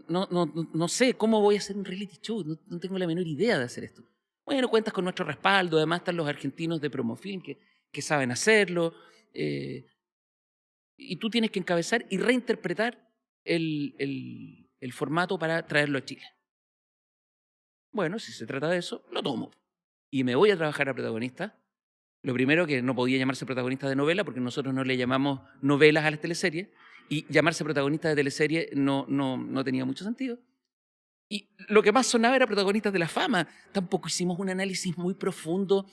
no sé cómo voy a hacer un reality show, no tengo la menor idea de hacer esto. Bueno, cuentas con nuestro respaldo, además están los argentinos de Promofilm que saben hacerlo, y tú tienes que encabezar y reinterpretar el formato para traerlo a Chile. Bueno, si se trata de eso, lo tomo. Y me voy a trabajar a protagonista. Lo primero, que no podía llamarse protagonista de novela, porque nosotros no le llamamos novelas a las teleseries, y llamarse protagonista de teleserie no tenía mucho sentido. Y lo que más sonaba era protagonistas de la fama. Tampoco hicimos un análisis muy profundo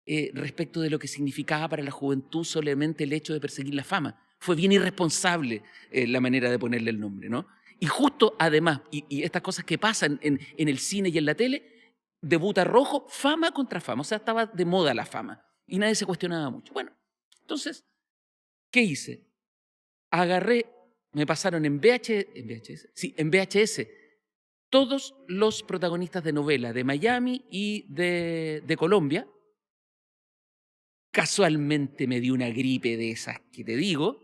respecto de lo que significaba para la juventud solamente el hecho de perseguir la fama. Fue bien irresponsable la manera de ponerle el nombre, ¿no? Y justo además, y estas cosas que pasan en el cine y en la tele, debuta Rojo, fama contra fama. O sea, estaba de moda la fama y nadie se cuestionaba mucho. Bueno, entonces, ¿qué hice? Agarré, me pasaron en VHS, todos los protagonistas de novela de Miami y de Colombia. Casualmente me dio una gripe de esas que te digo,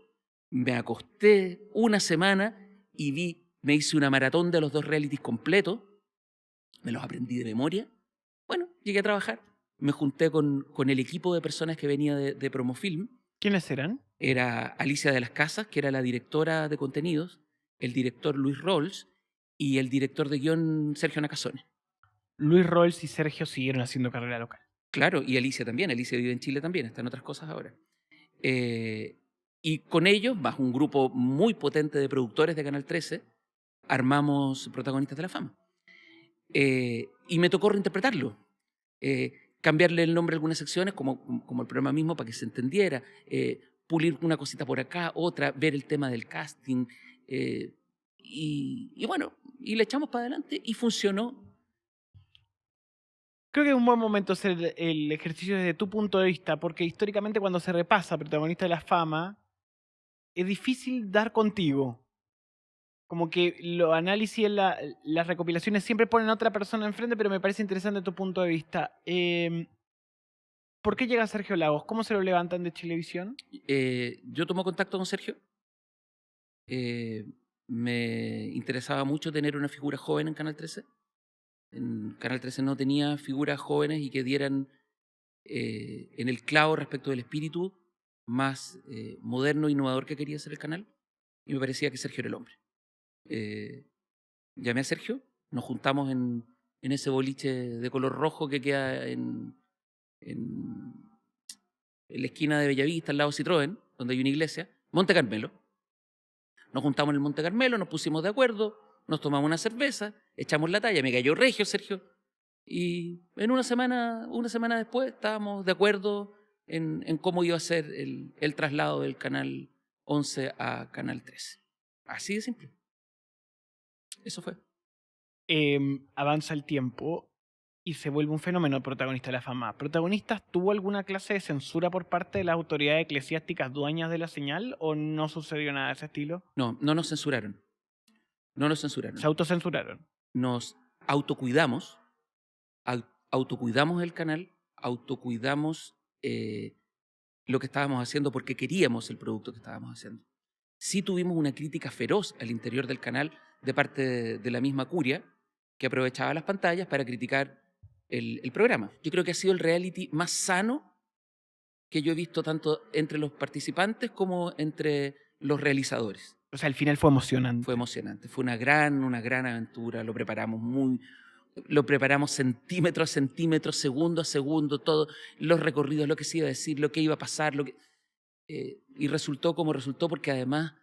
me acosté una semana y me hice una maratón de los 2 realities completos, me los aprendí de memoria. Bueno, llegué a trabajar, me junté con el equipo de personas que venía de Promofilm. ¿Quiénes eran? Era Alicia de las Casas, que era la directora de contenidos, el director Luis Rolls y el director de guión Sergio Nakasone. Luis Rolls y Sergio siguieron haciendo carrera local. Claro, y Alicia también. Alicia vive en Chile también, está en otras cosas ahora. Y con ellos, más un grupo muy potente de productores de Canal 13, armamos Protagonistas de la Fama. Y me tocó reinterpretarlo. Cambiarle el nombre a algunas secciones, como el programa mismo, para que se entendiera. Pulir una cosita por acá, otra, ver el tema del casting. Y bueno, y le echamos para adelante y funcionó. Creo que es un buen momento hacer el ejercicio desde tu punto de vista, porque históricamente cuando se repasa Protagonista de la Fama, es difícil dar contigo. Como que los análisis, las recopilaciones siempre ponen a otra persona enfrente, pero me parece interesante tu punto de vista. ¿Por qué llega Sergio Lagos? ¿Cómo se lo levantan de Chilevisión? Yo tomo contacto con Sergio. Me interesaba mucho tener una figura joven en Canal 13. En Canal 13 no tenía figuras jóvenes y que dieran en el clavo respecto del espíritu más moderno e innovador que quería ser el canal. Y me parecía que Sergio era el hombre. Llamé a Sergio, nos juntamos en ese boliche de color rojo que queda en la esquina de Bellavista, al lado de Citroën, donde hay una iglesia, Monte Carmelo. Nos juntamos en el Monte Carmelo, nos pusimos de acuerdo, nos tomamos una cerveza echamos la talla, me cayó regio, Sergio. Y en una semana después estábamos de acuerdo en cómo iba a ser el traslado del Canal 11 a Canal 13. Así de simple. Eso fue. Avanza el tiempo y se vuelve un fenómeno el protagonista de la fama. ¿Protagonistas tuvo alguna clase de censura por parte de las autoridades eclesiásticas dueñas de la señal o no sucedió nada de ese estilo? No nos censuraron. No nos censuraron. Se autocensuraron. Nos autocuidamos. Autocuidamos el canal, autocuidamos lo que estábamos haciendo porque queríamos el producto que estábamos haciendo. Sí tuvimos una crítica feroz al interior del canal de parte de la misma curia que aprovechaba las pantallas para criticar el programa. Yo creo que ha sido el reality más sano que yo he visto tanto entre los participantes como entre los realizadores. O sea, al final fue emocionante. Fue emocionante, fue una gran aventura, lo preparamos centímetro a centímetro, segundo a segundo, todo, los recorridos, lo que se iba a decir, lo que iba a pasar, y resultó como resultó porque además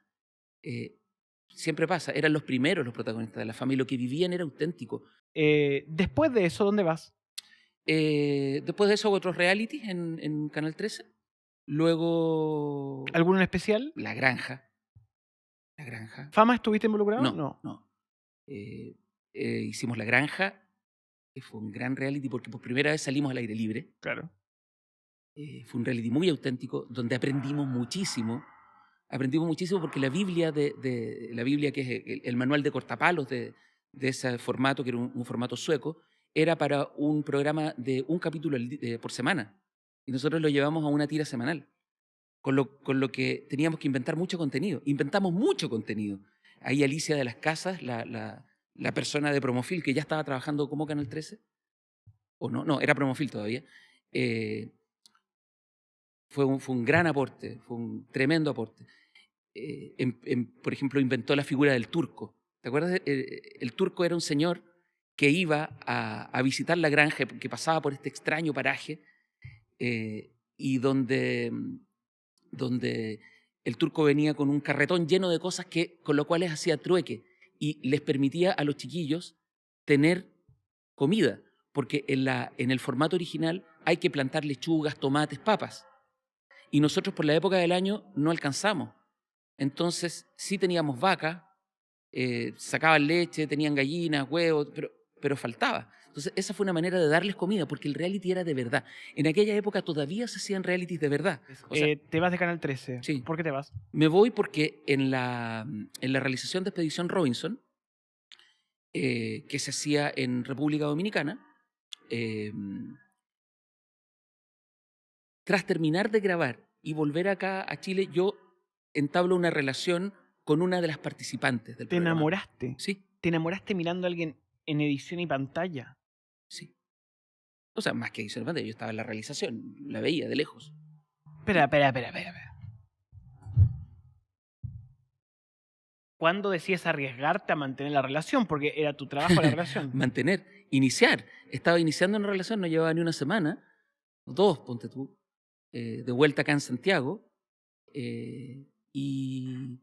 siempre pasa, eran los primeros los protagonistas de la fama y lo que vivían era auténtico. Después de eso, ¿dónde vas? Después de eso hago otros realities en Canal 13. Luego... ¿Alguno en especial? La Granja. ¿Fama estuviste involucrado? No. Hicimos La Granja, que fue un gran reality porque por primera vez salimos al aire libre. Claro. Fue un reality muy auténtico donde aprendimos muchísimo porque la Biblia la Biblia, que es el manual de cortapalos de ese formato, que era un formato sueco, era para un programa de un capítulo por semana. Y nosotros lo llevamos a una tira semanal. Con lo que teníamos que inventar mucho contenido. Inventamos mucho contenido. Ahí Alicia de las Casas, la persona de Promofil, que ya estaba trabajando como Canal 13, o no, era Promofil todavía, fue un gran aporte, fue un tremendo aporte. Por ejemplo, inventó la figura del turco. ¿Te acuerdas? El turco era un señor que iba a visitar la granja, que pasaba por este extraño paraje, y donde el turco venía con un carretón lleno de cosas con lo cual les hacía trueque y les permitía a los chiquillos tener comida, porque en el formato original hay que plantar lechugas, tomates, papas. Y nosotros por la época del año no alcanzamos. Entonces sí teníamos vacas, sacaban leche, tenían gallinas, huevos, pero faltaba. Entonces esa fue una manera de darles comida, porque el reality era de verdad. En aquella época todavía se hacían realities de verdad. O sea, te vas de Canal 13. Sí. ¿Por qué te vas? Me voy porque en la realización de Expedición Robinson, que se hacía en República Dominicana, tras terminar de grabar y volver acá a Chile, yo entablo una relación con una de las participantes del programa. ¿Te enamoraste? Sí. ¿Te enamoraste mirando a alguien en edición y pantalla? Sí. O sea, más que edición y pantalla, yo estaba en la realización, la veía de lejos. Espera. ¿Cuándo decías arriesgarte a mantener la relación? Porque era tu trabajo la relación. Iniciar. Estaba iniciando una relación, no llevaba ni una semana, o dos, ponte tú, de vuelta acá en Santiago, y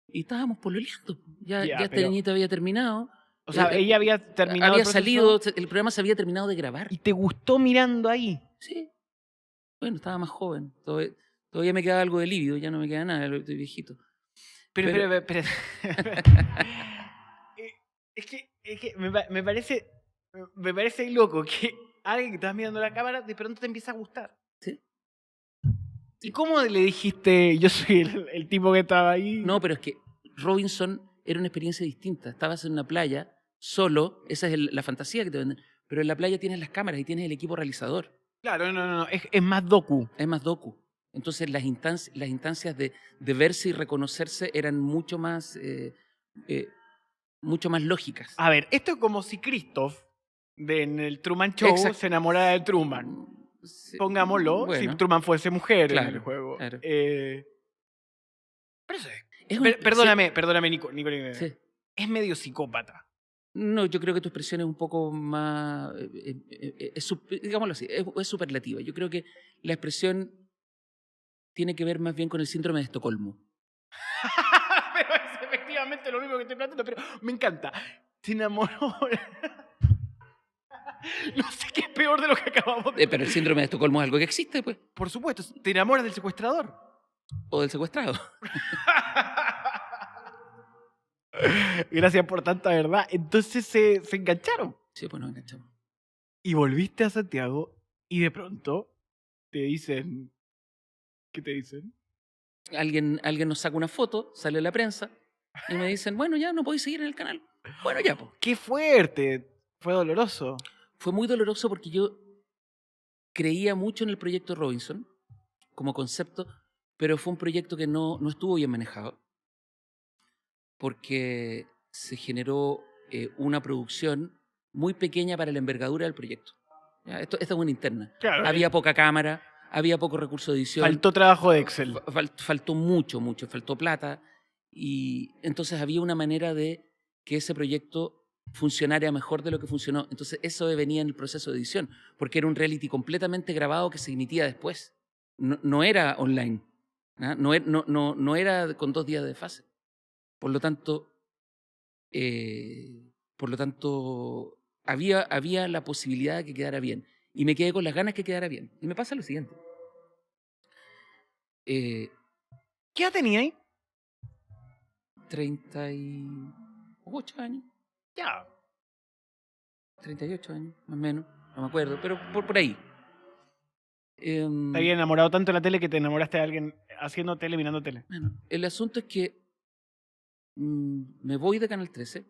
estábamos pololeando. Ya este niñito había terminado. O sea, ella había terminado. Había salido, el programa se había terminado de grabar. ¿Y te gustó mirando ahí? Sí. Bueno, estaba más joven. Todavía me quedaba algo de líbido, ya no me queda nada, estoy viejito. Pero. Es que me parece loco que alguien que estás mirando la cámara de pronto te empieza a gustar. Sí. ¿Y cómo le dijiste, yo soy el tipo que estaba ahí? No, pero es que Robinson era una experiencia distinta. Estabas en una playa, solo, esa es la fantasía que te venden, pero en la playa tienes las cámaras y tienes el equipo realizador. Claro, no, es más docu. Es más docu. Entonces las instancias de verse y reconocerse eran mucho más lógicas. A ver, esto es como si Christoph, en el Truman Show, se enamorara de Truman. Sí, pongámoslo, bueno, si Truman fuese mujer en el juego. Claro. Pero perdóname, Nico. Sí. Es medio psicópata. No, yo creo que tu expresión es un poco más, digámoslo así, es superlativa. Yo creo que la expresión tiene que ver más bien con el síndrome de Estocolmo. Pero es efectivamente lo mismo que estoy planteando, pero me encanta. Te enamoró. No sé qué es peor de lo que acabamos de... Pero el síndrome de Estocolmo es algo que existe, pues. Por supuesto, te enamoras del secuestrador. O del secuestrado. Gracias por tanta verdad. Entonces se engancharon. Sí, pues nos enganchamos. Y volviste a Santiago y de pronto te dicen... ¿Qué te dicen? Alguien nos saca una foto, sale en la prensa y me dicen, bueno, ya no podéis seguir en el canal. Bueno, ya, pues. ¡Qué fuerte! Fue doloroso. Fue muy doloroso porque yo creía mucho en el proyecto Robinson como concepto, pero fue un proyecto que no estuvo bien manejado porque se generó una producción muy pequeña para la envergadura del proyecto. ¿Ya? Esta es una interna. Claro, Había poca cámara, había poco recurso de edición. faltó trabajo de Excel. Faltó mucho, faltó plata. Y entonces había una manera de que ese proyecto funcionara mejor de lo que funcionó. Entonces eso venía en el proceso de edición, porque era un reality completamente grabado que se emitía después. No era online, ¿ah? No era con 2 días de fase. Por lo tanto, había la posibilidad de que quedara bien. Y me quedé con las ganas que quedara bien. Y me pasa lo siguiente. ¿Qué edad tenía ahí? 38 años. Ya. 38 años, más o menos. No me acuerdo, pero por ahí. Te había enamorado tanto de la tele que te enamoraste de alguien haciendo tele, mirando tele. Bueno, el asunto es que me voy de Canal 13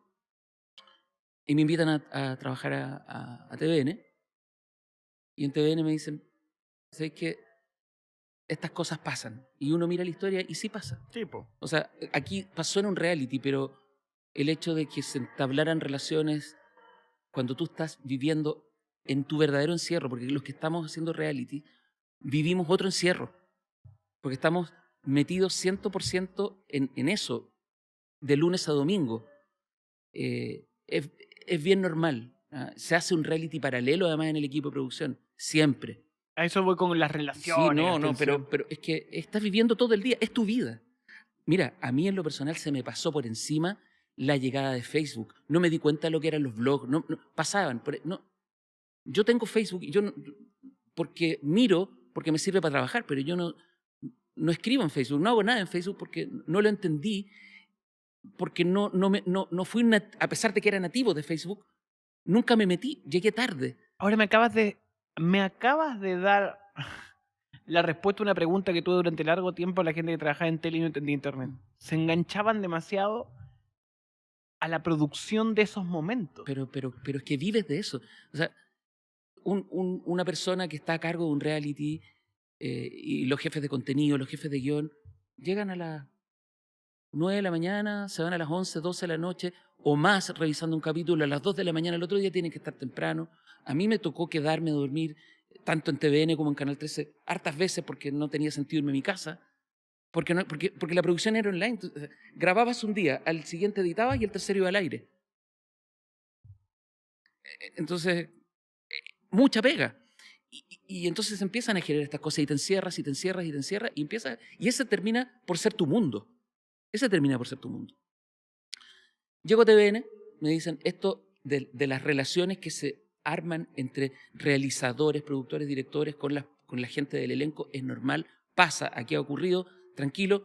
y me invitan a trabajar a TVN. Y en TVN me dicen, ¿sabes qué? Estas cosas pasan. Y uno mira la historia y sí pasa. Tipo. O sea, aquí pasó en un reality, pero el hecho de que se entablaran relaciones cuando tú estás viviendo en tu verdadero encierro, porque los que estamos haciendo reality vivimos otro encierro, porque estamos metidos 100% en eso, de lunes a domingo. Es bien normal. ¿Ah? Se hace un reality paralelo además en el equipo de producción, siempre. A eso voy con las relaciones. Sí, no, las tensiones. pero es que estás viviendo todo el día, es tu vida. Mira, a mí en lo personal se me pasó por encima la llegada de Facebook. No me di cuenta de lo que eran los blogs, pasaban. Yo tengo Facebook y porque miro, porque me sirve para trabajar, pero yo no escribo en Facebook, no hago nada en Facebook porque no lo entendí, porque no fui, a pesar de que era nativo de Facebook, nunca me metí, llegué tarde. Ahora me acabas de dar la respuesta a una pregunta que tuve durante largo tiempo a la gente que trabajaba en tele y no entendía internet. Se enganchaban demasiado a la producción de esos momentos. Pero es que vives de eso. O sea, una persona que está a cargo de un reality y los jefes de contenido, los jefes de guión, llegan a las 9 de la mañana, se van a las 11, 12 de la noche o más revisando un capítulo, a las 2 de la mañana el otro día tienen que estar temprano. A mí me tocó quedarme a dormir tanto en TVN como en Canal 13 hartas veces porque no tenía sentido irme a mi casa. Porque la producción era online. Entonces, grababas un día, al siguiente editabas y el tercero iba al aire. Entonces, mucha pega. Y entonces empiezan a generar estas cosas y te encierras y te encierras y te encierras y ese termina por ser tu mundo. Ese termina por ser tu mundo. Llego a TVN, me dicen esto de las relaciones que se arman entre realizadores, productores, directores con la gente del elenco es normal, pasa, aquí ha ocurrido, tranquilo,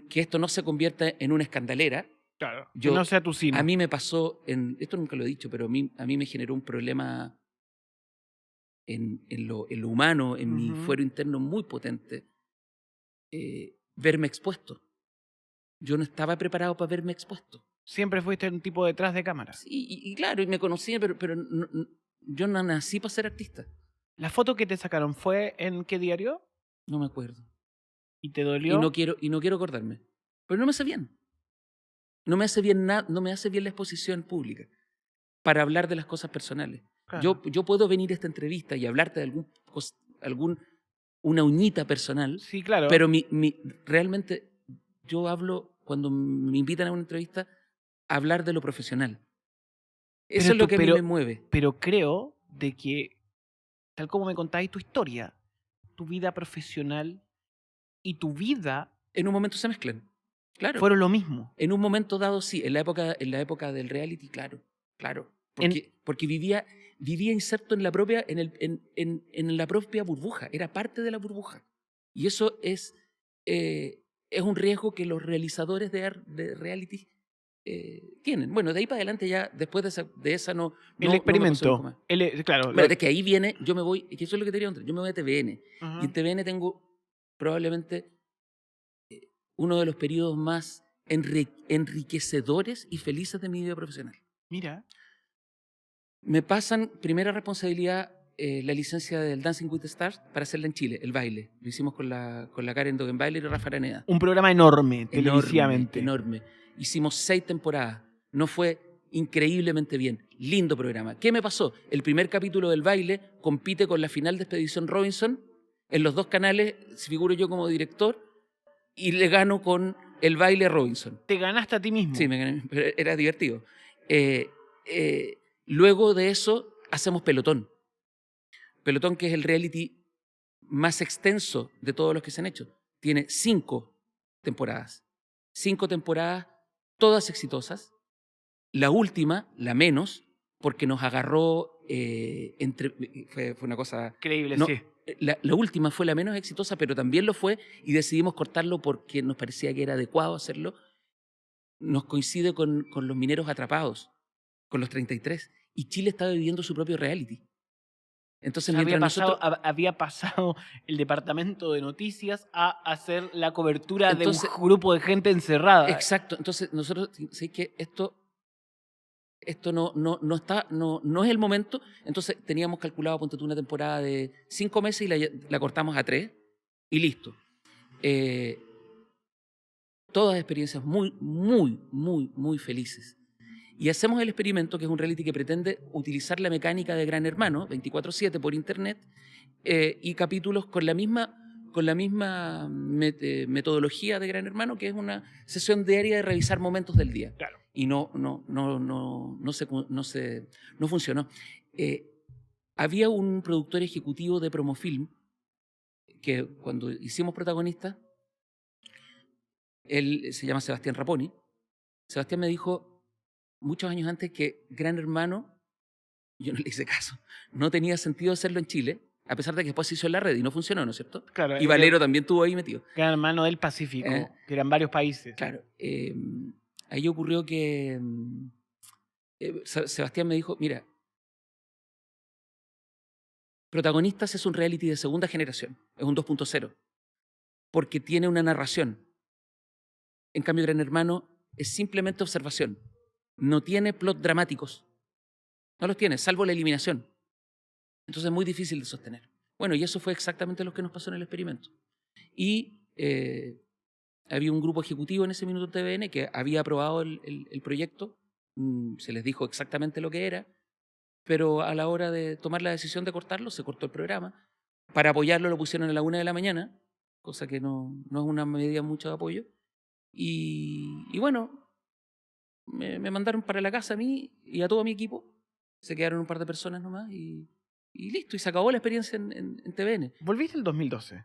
que esto no se convierta en una escandalera. Claro, que no sea tu cine. A mí me pasó, esto nunca lo he dicho, pero a mí me generó un problema en lo humano, en mi fuero interno muy potente, verme expuesto. Yo no estaba preparado para verme expuesto. Siempre fuiste un tipo detrás de cámara. Sí, y claro, y me conocía, pero yo no nací para ser artista. ¿La foto que te sacaron fue en qué diario? No me acuerdo. ¿Y te dolió? Y no quiero acordarme. Pero no me hace bien. No me hace bien no me hace bien la exposición pública para hablar de las cosas personales. Claro. Yo puedo venir a esta entrevista y hablarte de una uñita personal. Sí, claro. Pero realmente yo hablo, cuando me invitan a una entrevista, a hablar de lo profesional. Eso es lo que a mí me mueve. Pero creo de que, tal como me contáis tu historia, tu vida profesional y tu vida... En un momento se mezclan. Claro. fueron lo mismo. En un momento dado, sí, en la época del reality, claro. Porque vivía inserto en la propia, en la propia burbuja, era parte de la burbuja. Y eso es un riesgo que los realizadores de reality tienen. Bueno, de ahí para adelante ya, después de esa no El no me experimento. pasó nunca más. Claro. Bueno, de que ahí viene, yo me voy, que eso es lo que te quería contar, yo me voy a TVN. Ajá. Y en TVN tengo probablemente uno de los periodos más enriquecedores y felices de mi vida profesional. Mira. Me pasan primera responsabilidad la licencia del Dancing with the Stars para hacerla en Chile, el baile. Lo hicimos con la Karen Dogenbailer y Rafa Araneda. Un programa enorme, televisivamente. Enorme. Hicimos 6 temporadas. No fue increíblemente bien. Lindo programa. ¿Qué me pasó? El primer capítulo del baile compite con la final de Expedición Robinson. En los 2 canales figuro yo como director y le gano con el baile Robinson. Te ganaste a ti mismo. Sí, me gané, pero era divertido. Luego de eso hacemos Pelotón. Pelotón, que es el reality más extenso de todos los que se han hecho. Tiene 5 temporadas. 5 temporadas, todas exitosas. La última, la menos, porque nos agarró fue una cosa... Increíble, no, sí. La última fue la menos exitosa, pero también lo fue, y decidimos cortarlo porque nos parecía que era adecuado hacerlo. Nos coincide con Los Mineros Atrapados, con los 33, y Chile estaba viviendo su propio reality. Entonces, había pasado el departamento de noticias a hacer la cobertura Entonces, de un grupo de gente encerrada. Exacto. Entonces, nosotros, ¿sí? Que esto no es el momento. Entonces, teníamos calculado, ponte tú, una temporada de 5 meses y la cortamos a 3 y listo. Todas experiencias muy, muy, muy, muy felices. Y hacemos el experimento, que es un reality que pretende utilizar la mecánica de Gran Hermano, 24/7 por internet, y capítulos con la misma metodología de Gran Hermano, que es una sesión diaria de revisar momentos del día. Claro. Y no funcionó. Había un productor ejecutivo de Promofilm que cuando hicimos Protagonistas, él se llama Sebastián Raponi. Sebastián me dijo muchos años antes que Gran Hermano, yo no le hice caso, no tenía sentido hacerlo en Chile, a pesar de que después se hizo en la red y no funcionó, ¿no es cierto? Claro, Y Valero también estuvo ahí metido. Gran Hermano del Pacífico, que eran varios países. Claro. Ahí ocurrió que Sebastián me dijo, mira, Protagonistas es un reality de segunda generación, es un 2.0, porque tiene una narración. En cambio, Gran Hermano es simplemente observación. No tiene plot dramáticos. No los tiene, salvo la eliminación. Entonces es muy difícil de sostener. Bueno, y eso fue exactamente lo que nos pasó en el experimento. Y había un grupo ejecutivo en ese minuto en TVN que había aprobado el proyecto. Se les dijo exactamente lo que era, pero a la hora de tomar la decisión de cortarlo, se cortó el programa. Para apoyarlo lo pusieron a la 1 de la mañana, cosa que no es una medida mucho de apoyo. Y bueno, me mandaron para la casa a mí y a todo mi equipo. Se quedaron un par de personas nomás y listo. Y se acabó la experiencia en TVN. ¿Volviste el 2012?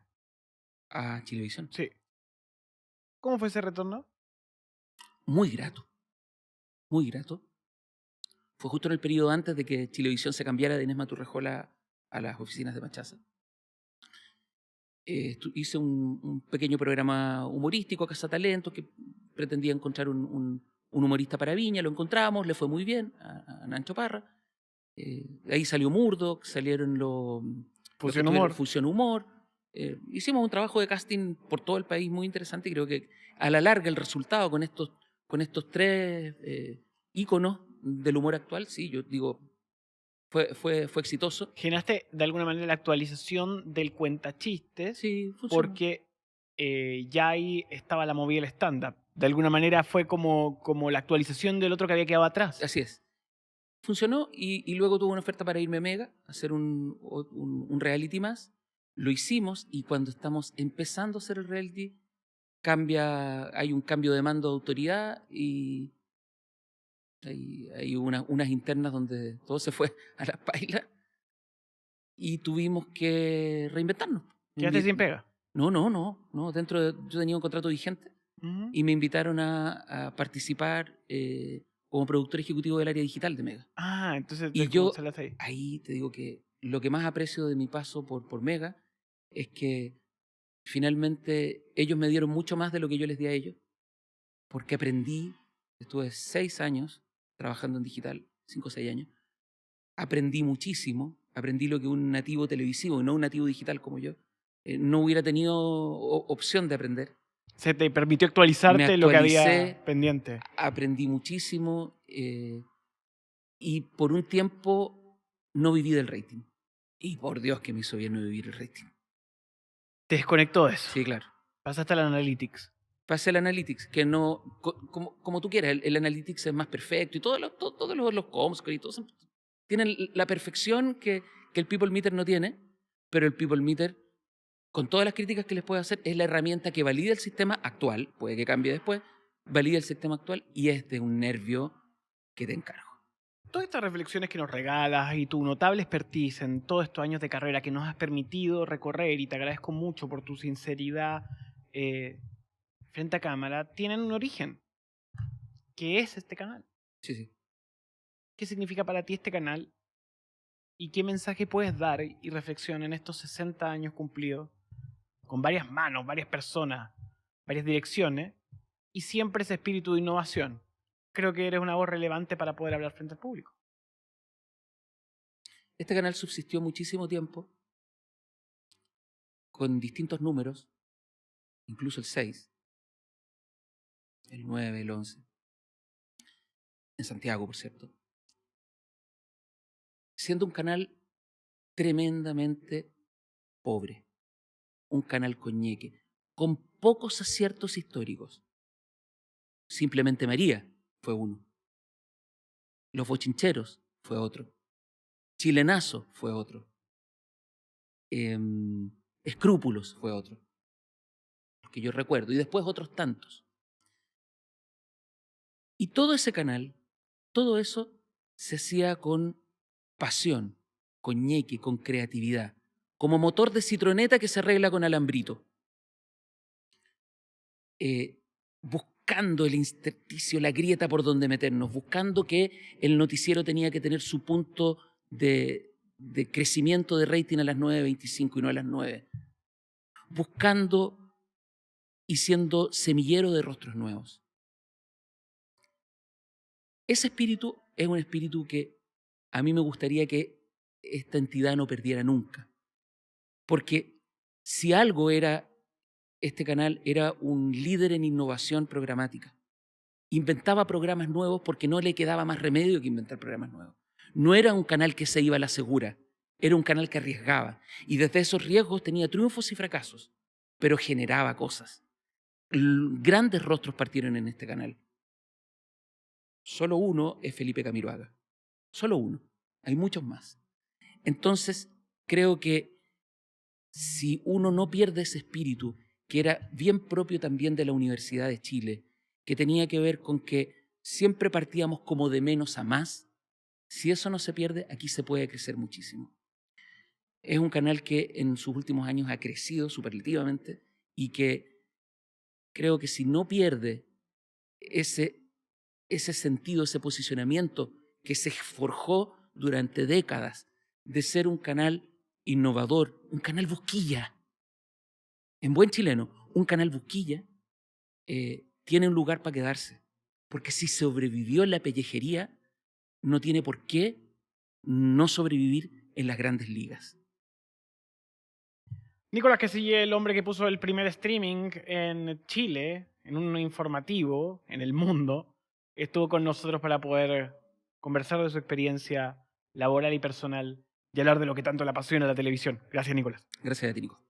A Chilevisión. Sí. ¿Cómo fue ese retorno? Muy grato. Muy grato. Fue justo en el periodo antes de que Chilevisión se cambiara de Inés Maturrejola a las oficinas de Machaza. Hice un pequeño programa humorístico, Cazatalentos, que pretendía encontrar un humorista para Viña. Lo encontramos, le fue muy bien a Nacho Parra. Ahí salió Murdoch, salieron los Fusión Humor. Hicimos un trabajo de casting por todo el país muy interesante y creo que a la larga el resultado con estos 3 íconos del humor actual, sí, yo digo, fue exitoso. Generaste de alguna manera la actualización del cuentachistes, sí, porque ya ahí estaba la movida del stand-up. De alguna manera fue como la actualización del otro que había quedado atrás. Así es. Funcionó y luego tuve una oferta para irme a Mega, hacer un reality más. Lo hicimos y cuando estamos empezando a hacer el reality, hay un cambio de mando de autoridad y hay unas internas donde todo se fue a las pailas y tuvimos que reinventarnos. ¿Quedaste sin pega? No. Yo tenía un contrato vigente. Ujú. y me invitaron a participar como productor ejecutivo del área digital de Mega. Ah, entonces Y como yo sales ahí. ahí te digo que lo que más aprecio de mi paso por Mega es que finalmente ellos me dieron mucho más de lo que yo les di a ellos, porque estuve 6 años trabajando en digital, 5 o 6 años, aprendí muchísimo, aprendí lo que un nativo televisivo y no un nativo digital como yo no hubiera tenido opción de aprender. Se te permitió Me actualizarte lo que había actualicé, pendiente. aprendí muchísimo y por un tiempo no viví del rating. Y por Dios que me hizo bien no vivir el rating. Te desconectó de eso. Sí, claro. Pasaste al Analytics. Pasé el Analytics, que no, como tú quieras, el Analytics es más perfecto y todos los Comscore y todos tienen la perfección que el People Meter no tiene, pero el People Meter, con todas las críticas que les puedo hacer, es la herramienta que valida el sistema actual, puede que cambie después, valida el sistema actual y es de un nervio que te encargo. Todas estas reflexiones que nos regalas y tu notable expertise en todos estos años de carrera que nos has permitido recorrer, y te agradezco mucho por tu sinceridad frente a cámara, tienen un origen. ¿Qué es este canal? Sí, sí. ¿Qué significa para ti este canal? ¿Y qué mensaje puedes dar y reflexión en estos 60 años cumplidos? Con varias manos, varias personas, varias direcciones, y siempre ese espíritu de innovación. Creo que eres una voz relevante para poder hablar frente al público. Este canal subsistió muchísimo tiempo con distintos números, incluso el 6, el 9, el 11, en Santiago, por cierto, siendo un canal tremendamente pobre, un canal con ñeque, con pocos aciertos históricos. Simplemente María fue uno. Los Bochincheros fue otro. Chilenazo fue otro. Escrúpulos fue otro. Los que yo recuerdo. Y después otros tantos. Y todo ese canal, todo eso se hacía con pasión, con ñeque, con creatividad. Como motor de citroneta que se arregla con alambrito. Buscando el intersticio, la grieta por donde meternos, buscando que el noticiero tenía que tener su punto de crecimiento de rating a las 9:25 y no a las 9. Buscando y siendo semillero de rostros nuevos. Ese espíritu es un espíritu que a mí me gustaría que esta entidad no perdiera nunca. Porque si algo era este canal, era un líder en innovación programática. Inventaba programas nuevos porque no le quedaba más remedio que inventar programas nuevos. No era un canal que se iba a la segura, era un canal que arriesgaba. Y desde esos riesgos tenía triunfos y fracasos, pero generaba cosas. Grandes rostros partieron en este canal. Solo uno es Felipe Camiroaga. Solo uno. Hay muchos más. Entonces, creo que si uno no pierde ese espíritu, que era bien propio también de la Universidad de Chile, que tenía que ver con que siempre partíamos como de menos a más, si eso no se pierde, aquí se puede crecer muchísimo. Es un canal que en sus últimos años ha crecido superlativamente y que creo que si no pierde ese sentido, ese posicionamiento que se forjó durante décadas de ser un canal innovador, un canal busquilla. En buen chileno, un canal busquilla tiene un lugar para quedarse. Porque si sobrevivió en la pellejería, no tiene por qué no sobrevivir en las grandes ligas. Nicolás Quesille, el hombre que puso el primer streaming en Chile, en un informativo, en el mundo, estuvo con nosotros para poder conversar de su experiencia laboral y personal y hablar de lo que tanto le apasiona la televisión. Gracias, Nicolás. Gracias a ti, Nico.